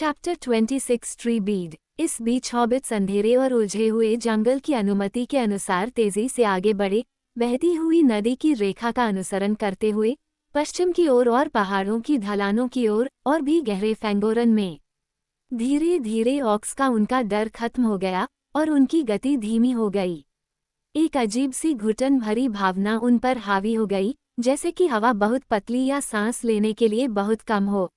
Chapter 26 tree Beed. इस बीच habits अंधेरे और उलझे हुए जंगल की अनुमति के अनुसार तेजी से आगे बढ़े, बहती हुई नदी की रेखा का अनुसरण करते हुए पश्चिम की ओर और पहाड़ों की ढलानों की ओर और भी गहरे फैंगोरन में। धीरे धीरे ऑक्स का उनका डर खत्म हो गया और उनकी गति धीमी हो गई। एक अजीब सी घुटन भरी भावना उन पर हावी हो गई, जैसे कि हवा बहुत पतली या सांस लेने के लिए बहुत कम हो।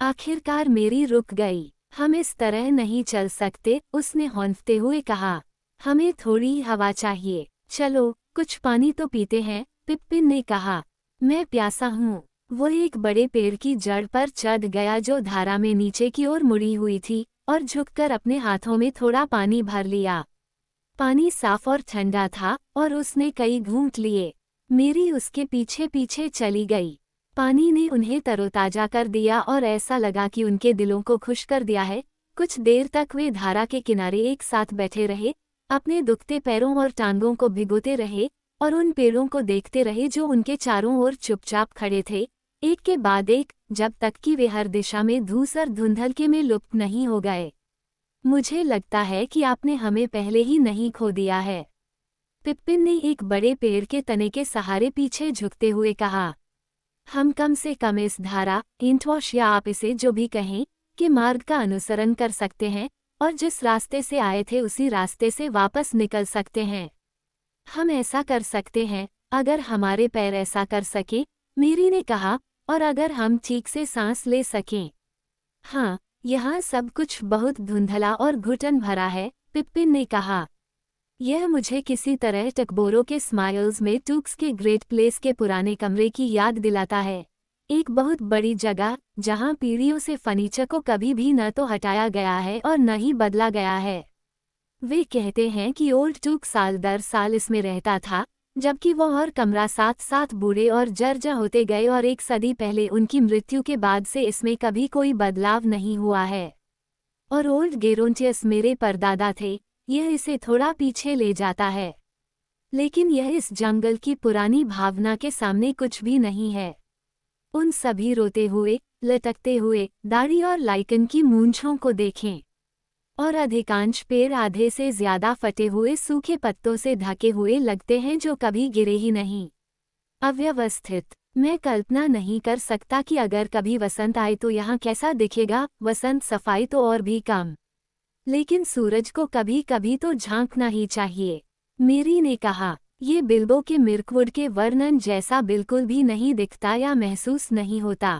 आखिरकार मेरी रुक गई। हम इस तरह नहीं चल सकते, उसने हौंफते हुए कहा। हमें थोड़ी हवा चाहिए। चलो कुछ पानी तो पीते हैं, पिप्पिन ने कहा। मैं प्यासा हूँ। वो एक बड़े पेड़ की जड़ पर चढ़ गया जो धारा में नीचे की ओर मुड़ी हुई थी और झुककर अपने हाथों में थोड़ा पानी भर लिया। पानी साफ और ठंडा था और उसने कई घूंट लिए। मेरी उसके पीछे पीछे चली गई। पानी ने उन्हें तरोताजा कर दिया और ऐसा लगा कि उनके दिलों को खुश कर दिया है। कुछ देर तक वे धारा के किनारे एक साथ बैठे रहे, अपने दुखते पैरों और टांगों को भिगोते रहे और उन पेड़ों को देखते रहे जो उनके चारों ओर चुपचाप खड़े थे, एक के बाद एक, जब तक कि वे हर दिशा में धूसर धुंधलके में लुप्त नहीं हो गए। मुझे लगता है कि आपने हमें पहले ही नहीं खो दिया है, पिप्पिन ने एक बड़े पेड़ के तने के सहारे पीछे झुकते हुए कहा। हम कम से कम इस धारा, इंटवॉश या आप इसे जो भी कहें, के मार्ग का अनुसरण कर सकते हैं और जिस रास्ते से आए थे उसी रास्ते से वापस निकल सकते हैं। हम ऐसा कर सकते हैं अगर हमारे पैर ऐसा कर सकें, मेरी ने कहा, और अगर हम ठीक से सांस ले सकें। हाँ, यहाँ सब कुछ बहुत धुंधला और घुटन भरा है, पिप्पिन ने कहा। यह मुझे किसी तरह टकबोरो के स्माइल्स में टूक्स के ग्रेट प्लेस के पुराने कमरे की याद दिलाता है। एक बहुत बड़ी जगह जहाँ पीढ़ियों से फर्नीचर को कभी भी न तो हटाया गया है और न ही बदला गया है। वे कहते हैं कि ओल्ड टूक साल दर साल इसमें रहता था, जबकि वो और कमरा साथ साथ बूढ़े और जर्जर होते गए और एक सदी पहले उनकी मृत्यु के बाद से इसमें कभी कोई बदलाव नहीं हुआ है। और ओल्ड गेरोंटियस मेरे परदादा थे, यह इसे थोड़ा पीछे ले जाता है। लेकिन यह इस जंगल की पुरानी भावना के सामने कुछ भी नहीं है। उन सभी रोते हुए, लटकते हुए, दाढ़ी और लाइकन की मूंछों को देखें। और अधिकांश पेड़ आधे से ज्यादा फटे हुए सूखे पत्तों से ढके हुए लगते हैं जो कभी गिरे ही नहीं। अव्यवस्थित। मैं कल्पना नहीं कर सकता कि अगर कभी वसंत आए तो यहाँ कैसा दिखेगा। वसंत सफाई तो और भी कम, लेकिन सूरज को कभी कभी तो झांकना ही चाहिए, मेरी ने कहा। ये बिल्बो के मिर्कवुड के वर्णन जैसा बिल्कुल भी नहीं दिखता या महसूस नहीं होता।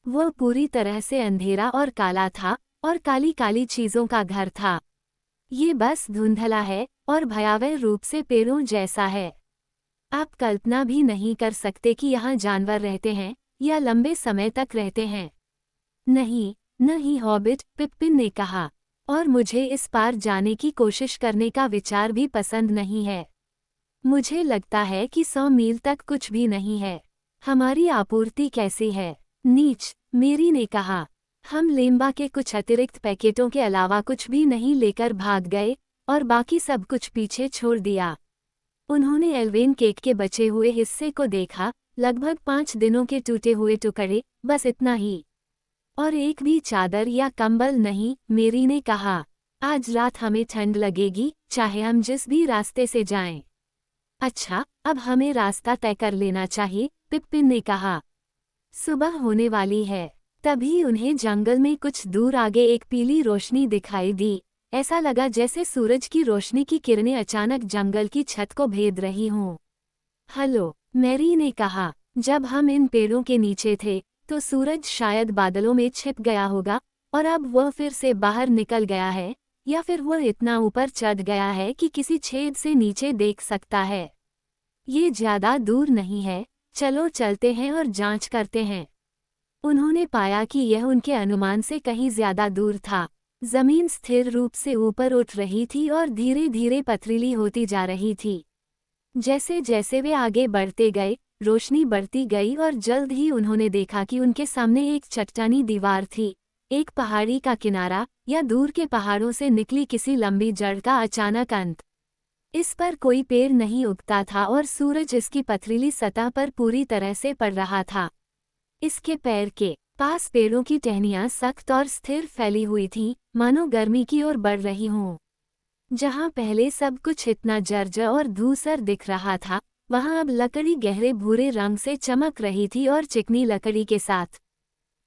वह पूरी तरह से अंधेरा और काला था और काली काली चीजों का घर था। ये बस धुंधला है और भयावह रूप से पेड़ों जैसा है। आप कल्पना भी नहीं कर सकते कि यहाँ जानवर रहते हैं या लंबे समय तक रहते हैं। नहीं नहीं हॉबिट, पिप्पिन ने कहा, और मुझे इस पार जाने की कोशिश करने का विचार भी पसंद नहीं है। मुझे लगता है कि 100 मील तक कुछ भी नहीं है। हमारी आपूर्ति कैसी है? नीच, मेरी ने कहा। हम लेम्बा के कुछ अतिरिक्त पैकेटों के अलावा कुछ भी नहीं लेकर भाग गए और बाकी सब कुछ पीछे छोड़ दिया। उन्होंने एल्वेन केक के बचे हुए हिस्से को देखा, लगभग 5 दिनों के टूटे हुए टुकड़े, बस इतना ही। और एक भी चादर या कंबल नहीं, मेरी ने कहा। आज रात हमें ठंड लगेगी, चाहे हम जिस भी रास्ते से जाएं। अच्छा, अब हमें रास्ता तय कर लेना चाहिए, पिप्पिन ने कहा। सुबह होने वाली है। तभी उन्हें जंगल में कुछ दूर आगे एक पीली रोशनी दिखाई दी। ऐसा लगा जैसे सूरज की रोशनी की किरणें अचानक जंगल की छत को भेद रही हों। हेलो, मैरी ने कहा। जब हम इन पेड़ों के नीचे थे तो सूरज शायद बादलों में छिप गया होगा और अब वह फिर से बाहर निकल गया है, या फिर वह इतना ऊपर चढ़ गया है कि किसी छेद से नीचे देख सकता है। ये ज्यादा दूर नहीं है, चलो चलते हैं और जांच करते हैं। उन्होंने पाया कि यह उनके अनुमान से कहीं ज्यादा दूर था। जमीन स्थिर रूप से ऊपर उठ रही थी और धीरे धीरे पथरीली होती जा रही थी। जैसे जैसे वे आगे बढ़ते गए, रोशनी बढ़ती गई और जल्द ही उन्होंने देखा कि उनके सामने एक चट्टानी दीवार थी, एक पहाड़ी का किनारा या दूर के पहाड़ों से निकली किसी लंबी जड़ का अचानक अंत। इस पर कोई पेड़ नहीं उगता था और सूरज इसकी पथरीली सतह पर पूरी तरह से पड़ रहा था। इसके पैर के पास पेड़ों की टहनियां सख्त और स्थिर फैली हुई थीं, मानो गर्मी की ओर बढ़ रही हों। जहां पहले सब कुछ इतना जर्जर और धूसर दिख रहा था, वहां अब लकड़ी गहरे भूरे रंग से चमक रही थी और चिकनी लकड़ी के साथ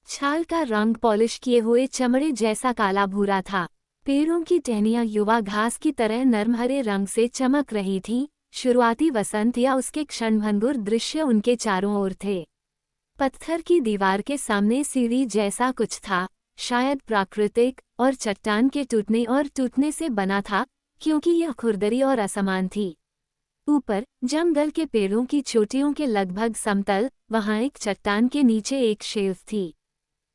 छाल का रंग पॉलिश किए हुए चमड़े जैसा काला भूरा था। पेड़ों की टहनियां युवा घास की तरह नर्म हरे रंग से चमक रही थीं। शुरुआती वसंत या उसके क्षणभंगुर दृश्य उनके चारों ओर थे। पत्थर की दीवार के सामने सीढ़ी जैसा कुछ था, शायद प्राकृतिक, और चट्टान के टूटने से बना था, क्योंकि यह खुरदरी और असमान थी। ऊपर जंगल के पेड़ों की चोटियों के लगभग समतल, वहां एक चट्टान के नीचे एक शेल्फ थी।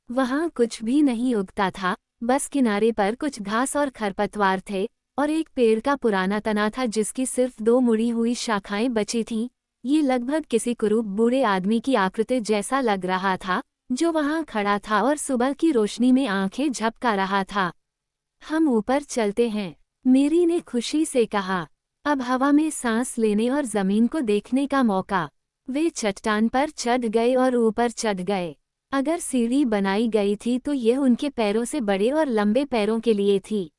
वहां कुछ भी नहीं उगता था, बस किनारे पर कुछ घास और खरपतवार थे, और एक पेड़ का पुराना तना था जिसकी सिर्फ 2 मुड़ी हुई शाखाएं बची थीं। ये लगभग किसी कुरूप बूढ़े आदमी की आकृति जैसा लग रहा था, जो वहां खड़ा था और सुबह की रोशनी में आंखें झपका रहा था। हम ऊपर चलते हैं, मेरी ने खुशी से कहा। अब हवा में सांस लेने और जमीन को देखने का मौका। वे चट्टान पर चढ़ गए और ऊपर चढ़ गए। अगर सीढ़ी बनाई गई थी तो यह उनके पैरों से बड़े और लंबे पैरों के लिए थी।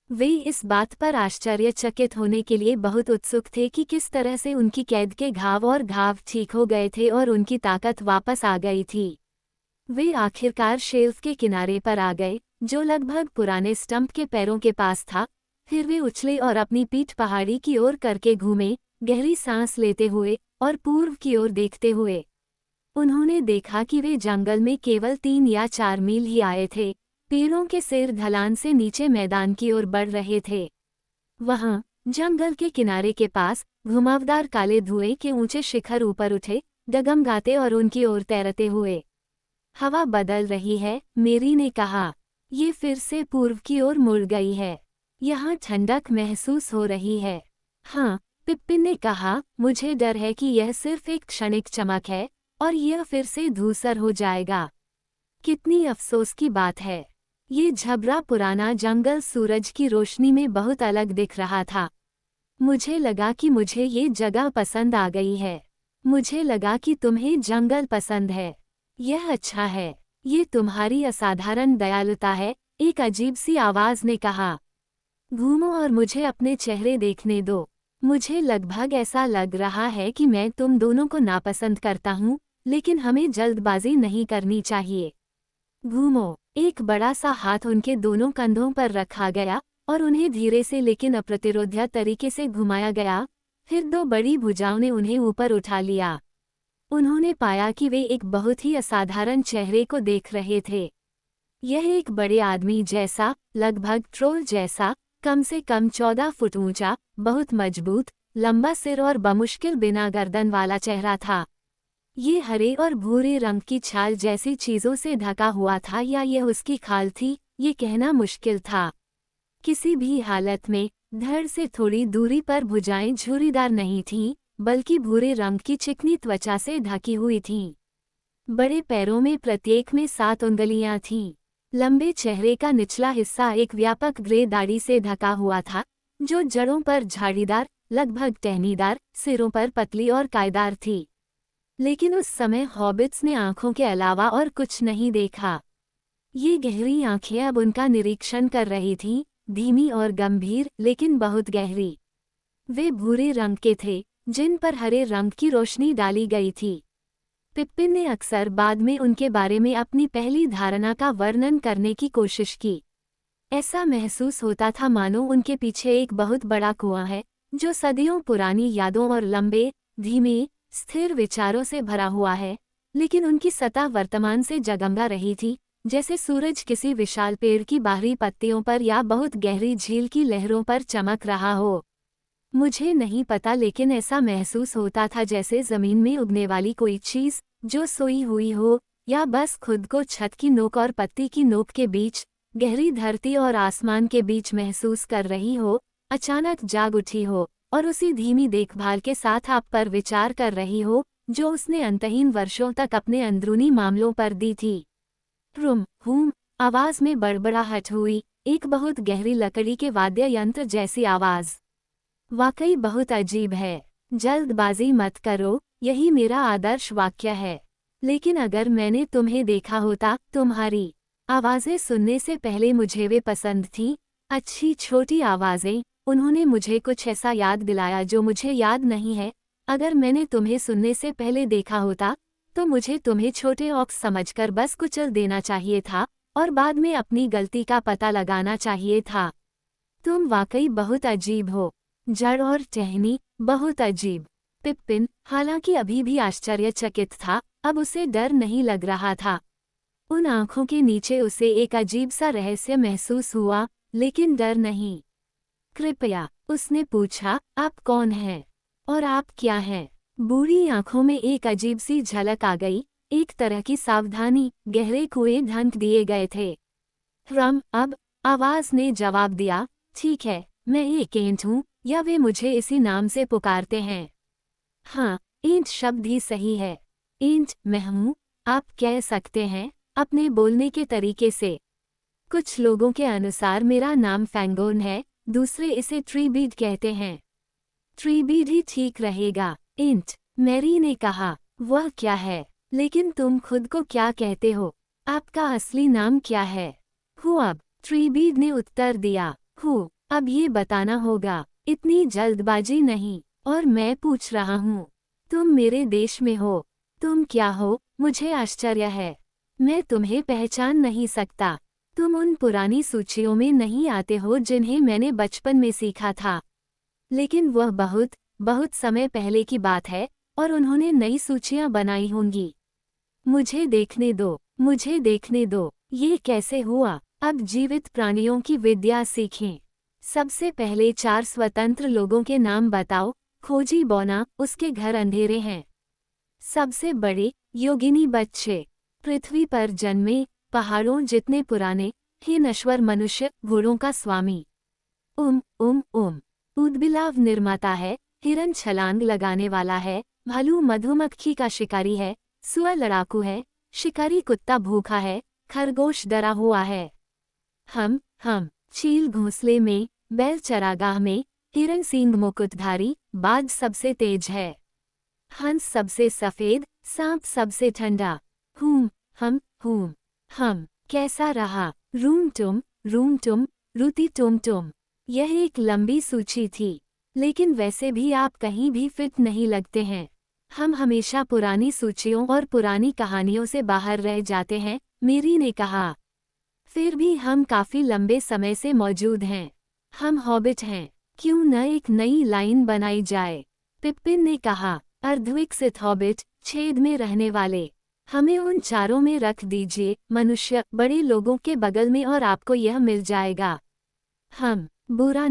वे इस बात पर आश्चर्यचकित होने के लिए बहुत उत्सुक थे कि किस तरह से उनकी कैद के घाव ठीक हो गए थे और उनकी ताकत वापस आ गई थी। वे आखिरकार शेल्फ के किनारे पर आ गए, जो लगभग पुराने स्टंप के पैरों के पास था। फिर वे उछले और अपनी पीठ पहाड़ी की ओर करके घूमे, गहरी सांस लेते हुए और पूर्व की ओर देखते हुए। उन्होंने देखा कि वे जंगल में केवल 3 या 4 मील ही आए थे। पेड़ों के सिर ढलान से नीचे मैदान की ओर बढ़ रहे थे। वहां जंगल के किनारे के पास घुमावदार काले धुएं के ऊंचे शिखर ऊपर उठे, डगमगाते और उनकी ओर तैरते हुए। हवा बदल रही है, मेरी ने कहा। ये फिर से पूर्व की ओर मुड़ गई है। यहाँ ठंडक महसूस हो रही है। हाँ, पिप्पिन ने कहा, मुझे डर है कि यह सिर्फ एक क्षणिक चमक है और यह फिर से धूसर हो जाएगा। कितनी अफसोस की बात है। ये झबरा पुराना जंगल सूरज की रोशनी में बहुत अलग दिख रहा था। मुझे लगा कि मुझे ये जगह पसंद आ गई है। मुझे लगा कि तुम्हें जंगल पसंद है। यह अच्छा है। ये तुम्हारी असाधारण दयालुता है, एक अजीब सी आवाज ने कहा। घूमो और मुझे अपने चेहरे देखने दो। मुझे लगभग ऐसा लग रहा है कि मैं तुम दोनों को नापसंद करता हूँ, लेकिन हमें जल्दबाजी नहीं करनी चाहिए। घूमो। एक बड़ा सा हाथ उनके दोनों कंधों पर रखा गया और उन्हें धीरे से लेकिन अप्रतिरोध्य तरीके से घुमाया गया। फिर 2 बड़ी भुजाओं ने उन्हें ऊपर उठा लिया। उन्होंने पाया कि वे एक बहुत ही असाधारण चेहरे को देख रहे थे। यह एक बड़े आदमी जैसा, लगभग ट्रोल जैसा, कम से कम 14 फुट ऊंचा, बहुत मजबूत, लंबा सिर और बमुश्किल बिना गर्दन वाला चेहरा था। ये हरे और भूरे रंग की छाल जैसी चीजों से ढका हुआ था या यह उसकी खाल थी, ये कहना मुश्किल था। किसी भी हालत में धड़ से थोड़ी दूरी पर भुजाएं झुर्रीदार नहीं थीं, बल्कि भूरे रंग की चिकनी त्वचा से ढकी हुई थीं। बड़े पैरों में प्रत्येक में 7 उंगलियां थीं। लंबे चेहरे का निचला हिस्सा एक व्यापक ग्रे दाढ़ी से ढका हुआ था, जो जड़ों पर झाड़ीदार, लगभग टहनीदार, सिरों पर पतली और कायदार थी। लेकिन उस समय हॉबिट्स ने आंखों के अलावा और कुछ नहीं देखा। ये गहरी आंखें अब उनका निरीक्षण कर रही थीं, धीमी और गंभीर, लेकिन बहुत गहरी। वे भूरे रंग के थे, जिन पर हरे रंग की रोशनी डाली गई थी। पिप्पिन ने अक्सर बाद में उनके बारे में अपनी पहली धारणा का वर्णन करने की कोशिश की। ऐसा महसूस होता था मानो उनके पीछे एक बहुत बड़ा कुआं है, जो सदियों पुरानी यादों और लंबे, धीमे, स्थिर विचारों से भरा हुआ है, लेकिन उनकी सतह वर्तमान से जगमगा रही थी, जैसे सूरज किसी विशाल पेड़ की बाहरी पत्तियों पर या बहुत गहरी झील की लहरों पर चमक रहा हो। मुझे नहीं पता, लेकिन ऐसा महसूस होता था जैसे जमीन में उगने वाली कोई चीज, जो सोई हुई हो, या बस खुद को छत की नोक और पत्ती की नोक के बीच, गहरी धरती और आसमान के बीच महसूस कर रही हो, अचानक जाग उठी हो और उसी धीमी देखभाल के साथ आप पर विचार कर रही हो, जो उसने अंतहीन वर्षों तक अपने अंदरूनी मामलों पर दी थी। रुम हुम, आवाज में बड़बड़ाहट हुई, एक बहुत गहरी लकड़ी के वाद्य यंत्र जैसी आवाज। वाकई बहुत अजीब है। जल्दबाजी मत करो, यही मेरा आदर्श वाक्य है। लेकिन अगर मैंने तुम्हें देखा होता, तुम्हारी आवाज़ें सुनने से पहले मुझे वे पसंद थीं, अच्छी छोटी आवाज़ें, उन्होंने मुझे कुछ ऐसा याद दिलाया जो मुझे याद नहीं है। अगर मैंने तुम्हें सुनने से पहले देखा होता, तो मुझे तुम्हें छोटे ऑक्स समझकर बस कुचल देना चाहिए था और बाद में अपनी गलती का पता लगाना चाहिए था। तुम वाकई बहुत अजीब हो, जड़ और टहनी, बहुत अजीब। पिप्पिन, हालांकि अभी भी आश्चर्यचकित था, अब उसे डर नहीं लग रहा था। उन आंखों के नीचे उसे एक अजीब सा रहस्य महसूस हुआ, लेकिन डर नहीं। कृपया, उसने पूछा, आप कौन हैं? और आप क्या हैं? बूढ़ी आंखों में एक अजीब सी झलक आ गई, एक तरह की सावधानी, गहरे कुएं ढंक दिए गए थे। अब, आवाज ने जवाब दिया, ठीक है, मैं एक एंट हूँ, या वे मुझे इसी नाम से पुकारते हैं। हाँ, एंट शब्द ही सही है। एंट मैं हूँ, आप कह सकते हैं, अपने बोलने के तरीके से। कुछ लोगों के अनुसार मेरा नाम फैंगोन है, दूसरे इसे ट्रीबीड कहते हैं। ट्रीबीड ही ठीक रहेगा, एंट, मैरी ने कहा। वह क्या है? लेकिन तुम खुद को क्या कहते हो? आपका असली नाम क्या है? अब, ट्रीबीड ने उत्तर दिया। अब ये बताना होगा, इतनी जल्दबाजी नहीं, और मैं पूछ रहा हूँ, तुम मेरे देश में हो। तुम क्या हो? मुझे आश्चर्य है। मैं तुम्हें पहचान नहीं सकता। तुम उन पुरानी सूचियों में नहीं आते हो जिन्हें मैंने बचपन में सीखा था। लेकिन वह बहुत, बहुत समय पहले की बात है, और उन्होंने नई सूचियां बनाई होंगी। मुझे देखने दो, मुझे देखने दो, ये कैसे हुआ? अब जीवित प्राणियों की विद्या सीखें। सबसे पहले 4 स्वतंत्र लोगों के नाम बताओ। खोजी बौना, उसके घर अंधेरे हैं। सबसे बड़े, योगिनी बच्चे, पृथ्वी पर जन्मे, पहाड़ों जितने पुराने, हे नश्वर मनुष्य, घोड़ों का स्वामी। ऊदबिलाव निर्माता है, हिरन छलांग लगाने वाला है, भालू मधुमक्खी का शिकारी है, सुअर लड़ाकू है, शिकारी कुत्ता भूखा है, खरगोश डरा हुआ है। हम, चील घोंसले में, बैल चरागाह में, हिरन सींग मुकुटधारी, बाज सबसे तेज है। हंस सबसे सफेद, सांप सबसे ठंडा। हम, कैसा रहा? रूम तुम, रूती तुम। यह एक लंबी सूची थी, लेकिन वैसे भी आप कहीं भी फिट नहीं लगते हैं। हम हमेशा पुरानी सूचियों और पुरानी कहानियों से बाहर रह जाते हैं, मेरी ने कहा। फिर भी हम काफी लंबे समय से मौजूद हैं। हम हॉबिट हैं, क्यों न एक नई लाइन बनाई जाए? पिप्पिन ने कहा, अर्धविकसित हॉबिट, छेद में रहने वाले। हमें उन चारों में रख दीजिए, मनुष्य, बड़े लोगों के बगल में, और आपको यह मिल जाएगा। बुरा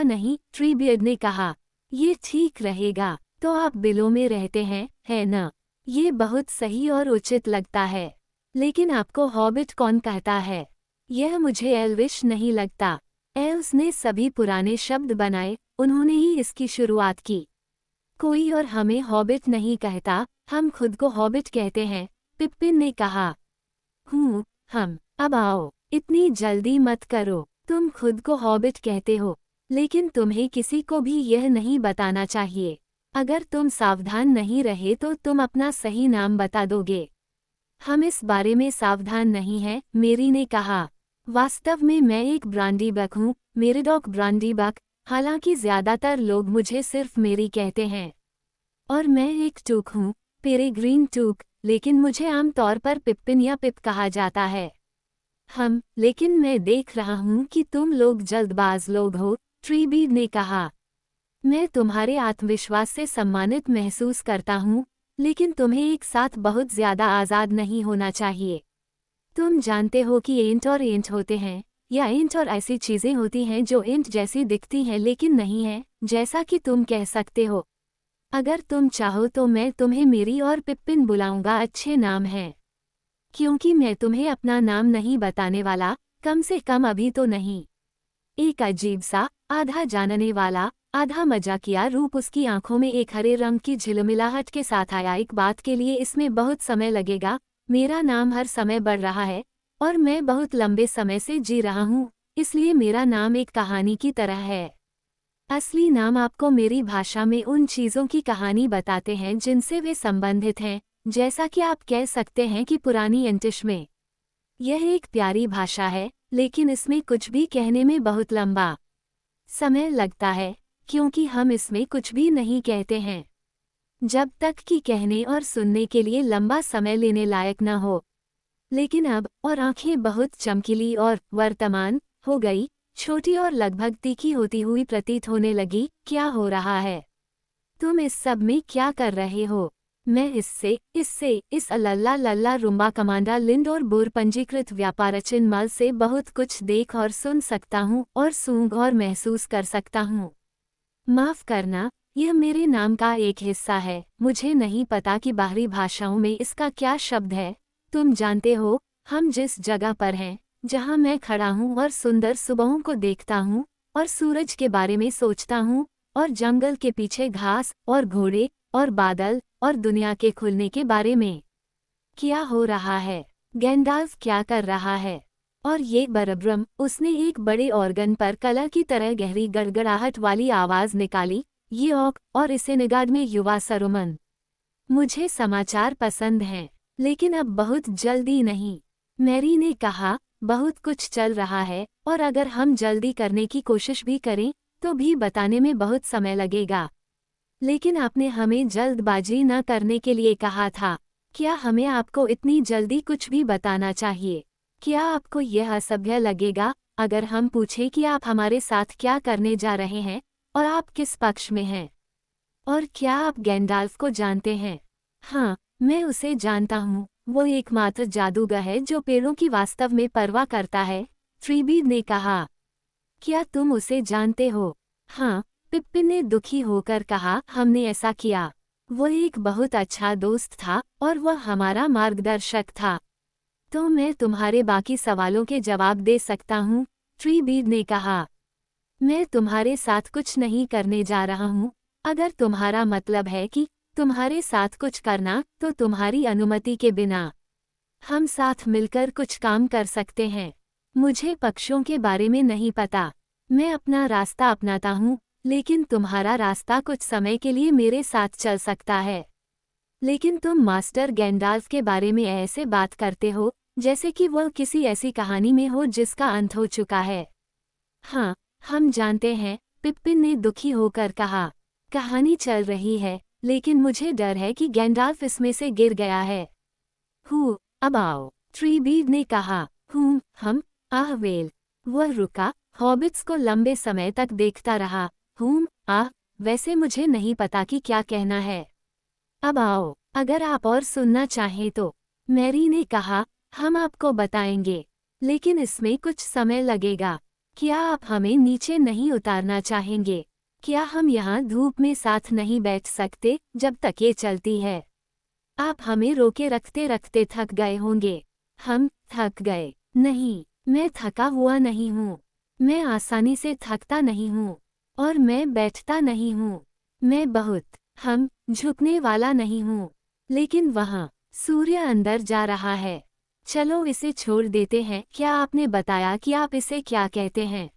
नहीं, ट्रीबियड ने कहा। ये ठीक रहेगा, तो आप बिलों में रहते हैं, है न? ये बहुत सही और उचित लगता है। लेकिन आपको हॉबिट कौन कहता है? यह मुझे एल्विश नहीं लगता। एल्व्स ने सभी पुराने शब्द बनाए, उन्होंने ही इसकी शुरुआत की। कोई और हमें हॉबिट नहीं कहता, हम खुद को हॉबिट कहते हैं, पिप्पिन ने कहा। अब आओ, इतनी जल्दी मत करो। तुम खुद को हॉबिट कहते हो, लेकिन तुम्हें किसी को भी यह नहीं बताना चाहिए। अगर तुम सावधान नहीं रहे तो तुम अपना सही नाम बता दोगे। हम इस बारे में सावधान नहीं हैं, मेरी ने कहा। वास्तव में मैं एक ब्रांडी बक हूँ, मेरिडॉक ब्रांडी बक, हालांकि ज्यादातर लोग मुझे सिर्फ मेरी कहते हैं। और मैं एक टूक हूँ, पेरेग्रीन टूक, लेकिन मुझे आमतौर पर पिप्पिन या पिप कहा जाता है। लेकिन मैं देख रहा हूँ कि तुम लोग जल्दबाज लोग हो, ट्रीबीड ने कहा। मैं तुम्हारे आत्मविश्वास से सम्मानित महसूस करता हूँ, लेकिन तुम्हें एक साथ बहुत ज्यादा आज़ाद नहीं होना चाहिए। तुम जानते हो कि एंट और एंट होते हैं, या एंट और ऐसी चीजें होती हैं जो एंट जैसी दिखती हैं लेकिन नहीं हैं, जैसा कि तुम कह सकते हो। अगर तुम चाहो तो मैं तुम्हें मेरी और पिप्पिन बुलाऊंगा, अच्छे नाम हैं। क्योंकि मैं तुम्हें अपना नाम नहीं बताने वाला, कम से कम अभी तो नहीं। एक अजीब सा, आधा जानने वाला, आधा मजाकिया रूप उसकी आंखों में एक हरे रंग की झिलमिलाहट के साथ आया। एक बात के लिए इसमें बहुत समय लगेगा, मेरा नाम हर समय बढ़ रहा है, और मैं बहुत लंबे समय से जी रहा हूँ, इसलिए मेरा नाम एक कहानी की तरह है। असली नाम आपको मेरी भाषा में उन चीज़ों की कहानी बताते हैं जिनसे वे संबंधित हैं, जैसा कि आप कह सकते हैं कि पुरानी इंटिश में यह एक प्यारी भाषा है, लेकिन इसमें कुछ भी कहने में बहुत लंबा समय लगता है, क्योंकि हम इसमें कुछ भी नहीं कहते हैं जब तक कि कहने और सुनने के लिए लंबा समय लेने लायक न हो। लेकिन अब और आंखें बहुत चमकीली और वर्तमान हो गई, छोटी और लगभग तीखी होती हुई प्रतीत होने लगी। क्या हो रहा है? तुम इस सब में क्या कर रहे हो? मैं इस अल्ला लल्ला रुम्बा कमांडा लिंड और बोर पंजीकृत व्यापारचिन मल से बहुत कुछ देख और सुन सकता हूँ और सूंघ और महसूस कर सकता हूँ। माफ करना, यह मेरे नाम का एक हिस्सा है। मुझे नहीं पता कि बाहरी भाषाओं में इसका क्या शब्द है। तुम जानते हो, हम जिस जगह पर हैं, जहाँ मैं खड़ा हूँ और सुंदर सुबहों को देखता हूँ और सूरज के बारे में सोचता हूँ और जंगल के पीछे घास और घोड़े और बादल और दुनिया के खुलने के बारे में। क्या हो रहा है? गैंडाल्फ क्या कर रहा है? और ये बरब्रम, उसने एक बड़े ऑर्गन पर कला की तरह गहरी गड़गड़ाहट वाली आवाज निकाली। ये औक और इसे निगाड में युवा सरुमन। मुझे समाचार पसंद हैं, लेकिन अब बहुत जल्दी नहीं। मैरी ने कहा, बहुत कुछ चल रहा है और अगर हम जल्दी करने की कोशिश भी करें तो भी बताने में बहुत समय लगेगा। लेकिन आपने हमें जल्दबाजी न करने के लिए कहा था। क्या हमें आपको इतनी जल्दी कुछ भी बताना चाहिए? क्या आपको यह असभ्य लगेगा अगर हम पूछें कि आप हमारे साथ क्या करने जा रहे हैं और आप किस पक्ष में हैं? और क्या आप गैंडाल्फ को जानते हैं? हाँ, मैं उसे जानता हूँ। वो एकमात्र जादूगर है जो पेड़ों की वास्तव में परवाह करता है, ट्रीबीड ने कहा। क्या तुम उसे जानते हो? हाँ, पिप्पिन ने दुखी होकर कहा, हमने ऐसा किया। वो एक बहुत अच्छा दोस्त था और वह हमारा मार्गदर्शक था। तो मैं तुम्हारे बाकी सवालों के जवाब दे सकता हूँ, ट्रीबीड ने कहा। मैं तुम्हारे साथ कुछ नहीं करने जा रहा हूँ। अगर तुम्हारा मतलब है कि तुम्हारे साथ कुछ करना, तो तुम्हारी अनुमति के बिना हम साथ मिलकर कुछ काम कर सकते हैं। मुझे पक्षों के बारे में नहीं पता। मैं अपना रास्ता अपनाता हूँ, लेकिन तुम्हारा रास्ता कुछ समय के लिए मेरे साथ चल सकता है। लेकिन तुम मास्टर गैंडाल्फ के बारे में ऐसे बात करते हो जैसे कि वह किसी ऐसी कहानी में हो जिसका अंत हो चुका है। हाँ, हम जानते हैं, पिप्पिन ने दुखी होकर कहा। कहानी चल रही है, लेकिन मुझे डर है कि गैंडाल्फ इसमें से गिर गया है। अब आओ, ट्रीबीड ने कहा। वेल। वह रुका, हॉबिट्स को लंबे समय तक देखता रहा। वैसे मुझे नहीं पता कि क्या कहना है। अब आओ, अगर आप और सुनना चाहें तो, मैरी ने कहा, हम आपको बताएंगे, लेकिन इसमें कुछ समय लगेगा। क्या आप हमें नीचे नहीं उतारना चाहेंगे? क्या हम यहाँ धूप में साथ नहीं बैठ सकते जब तक ये चलती है? आप हमें रोके रखते रखते थक गए होंगे। हम थक गए? नहीं, मैं थका हुआ नहीं हूँ। मैं आसानी से थकता नहीं हूँ और मैं बैठता नहीं हूँ। मैं बहुत झुकने वाला नहीं हूँ। लेकिन वहाँ सूर्य अंदर जा रहा है। चलो इसे छोड़ देते हैं। क्या आपने बताया कि आप इसे क्या कहते हैं?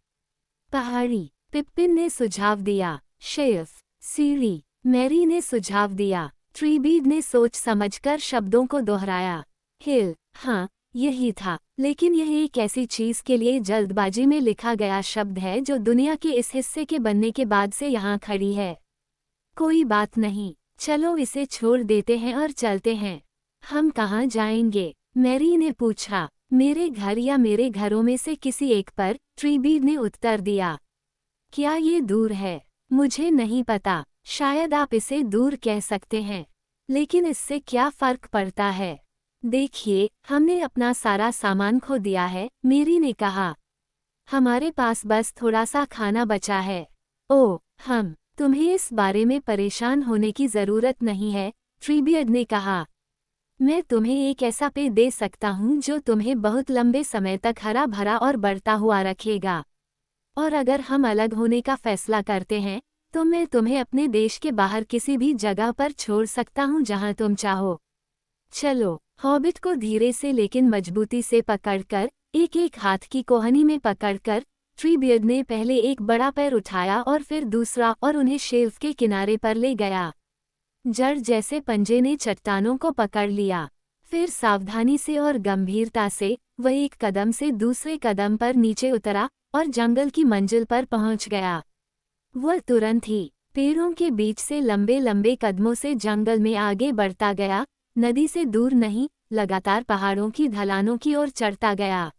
पहाड़ी, पिप्पिन ने सुझाव दिया। शेफ, सीढ़ी, मैरी ने सुझाव दिया। ट्रीबीड ने सोच समझकर शब्दों को दोहराया। हिल, हाँ, यही था, लेकिन यह एक ऐसी चीज के लिए जल्दबाजी में लिखा गया शब्द है जो दुनिया के इस हिस्से के बनने के बाद से यहाँ खड़ी है। कोई बात नहीं, चलो इसे छोड़ देते हैं और चलते हैं। हम कहाँ जाएंगे? मैरी ने पूछा। मेरे घर या मेरे घरों में से किसी एक पर, ट्रीबीड ने उत्तर दिया। क्या ये दूर है? मुझे नहीं पता, शायद आप इसे दूर कह सकते हैं, लेकिन इससे क्या फर्क पड़ता है? देखिए, हमने अपना सारा सामान खो दिया है, मैरी ने कहा। हमारे पास बस थोड़ा सा खाना बचा है। ओह, तुम्हें इस बारे में परेशान होने की जरूरत नहीं है, ट्रीबीड ने कहा। मैं तुम्हें एक ऐसा पेय दे सकता हूँ जो तुम्हें बहुत लंबे समय तक हरा भरा और बढ़ता हुआ रखेगा। और अगर हम अलग होने का फैसला करते हैं, तो मैं तुम्हें अपने देश के बाहर किसी भी जगह पर छोड़ सकता हूँ जहाँ तुम चाहो। चलो, हॉबिट को धीरे से लेकिन मजबूती से पकड़कर, एक एक हाथ की कोहनी में पकड़कर, ट्रीबीड ने पहले एक बड़ा पैर उठाया और फिर दूसरा और उन्हें शेल्फ के किनारे पर ले गया। जड़ जैसे पंजे ने चट्टानों को पकड़ लिया। फिर सावधानी से और गंभीरता से वह एक कदम से दूसरे कदम पर नीचे उतरा और जंगल की मंजिल पर पहुंच गया। वह तुरंत ही पेड़ों के बीच से लंबे लंबे कदमों से जंगल में आगे बढ़ता गया, नदी से दूर नहीं, लगातार पहाड़ों की ढलानों की ओर चढ़ता गया।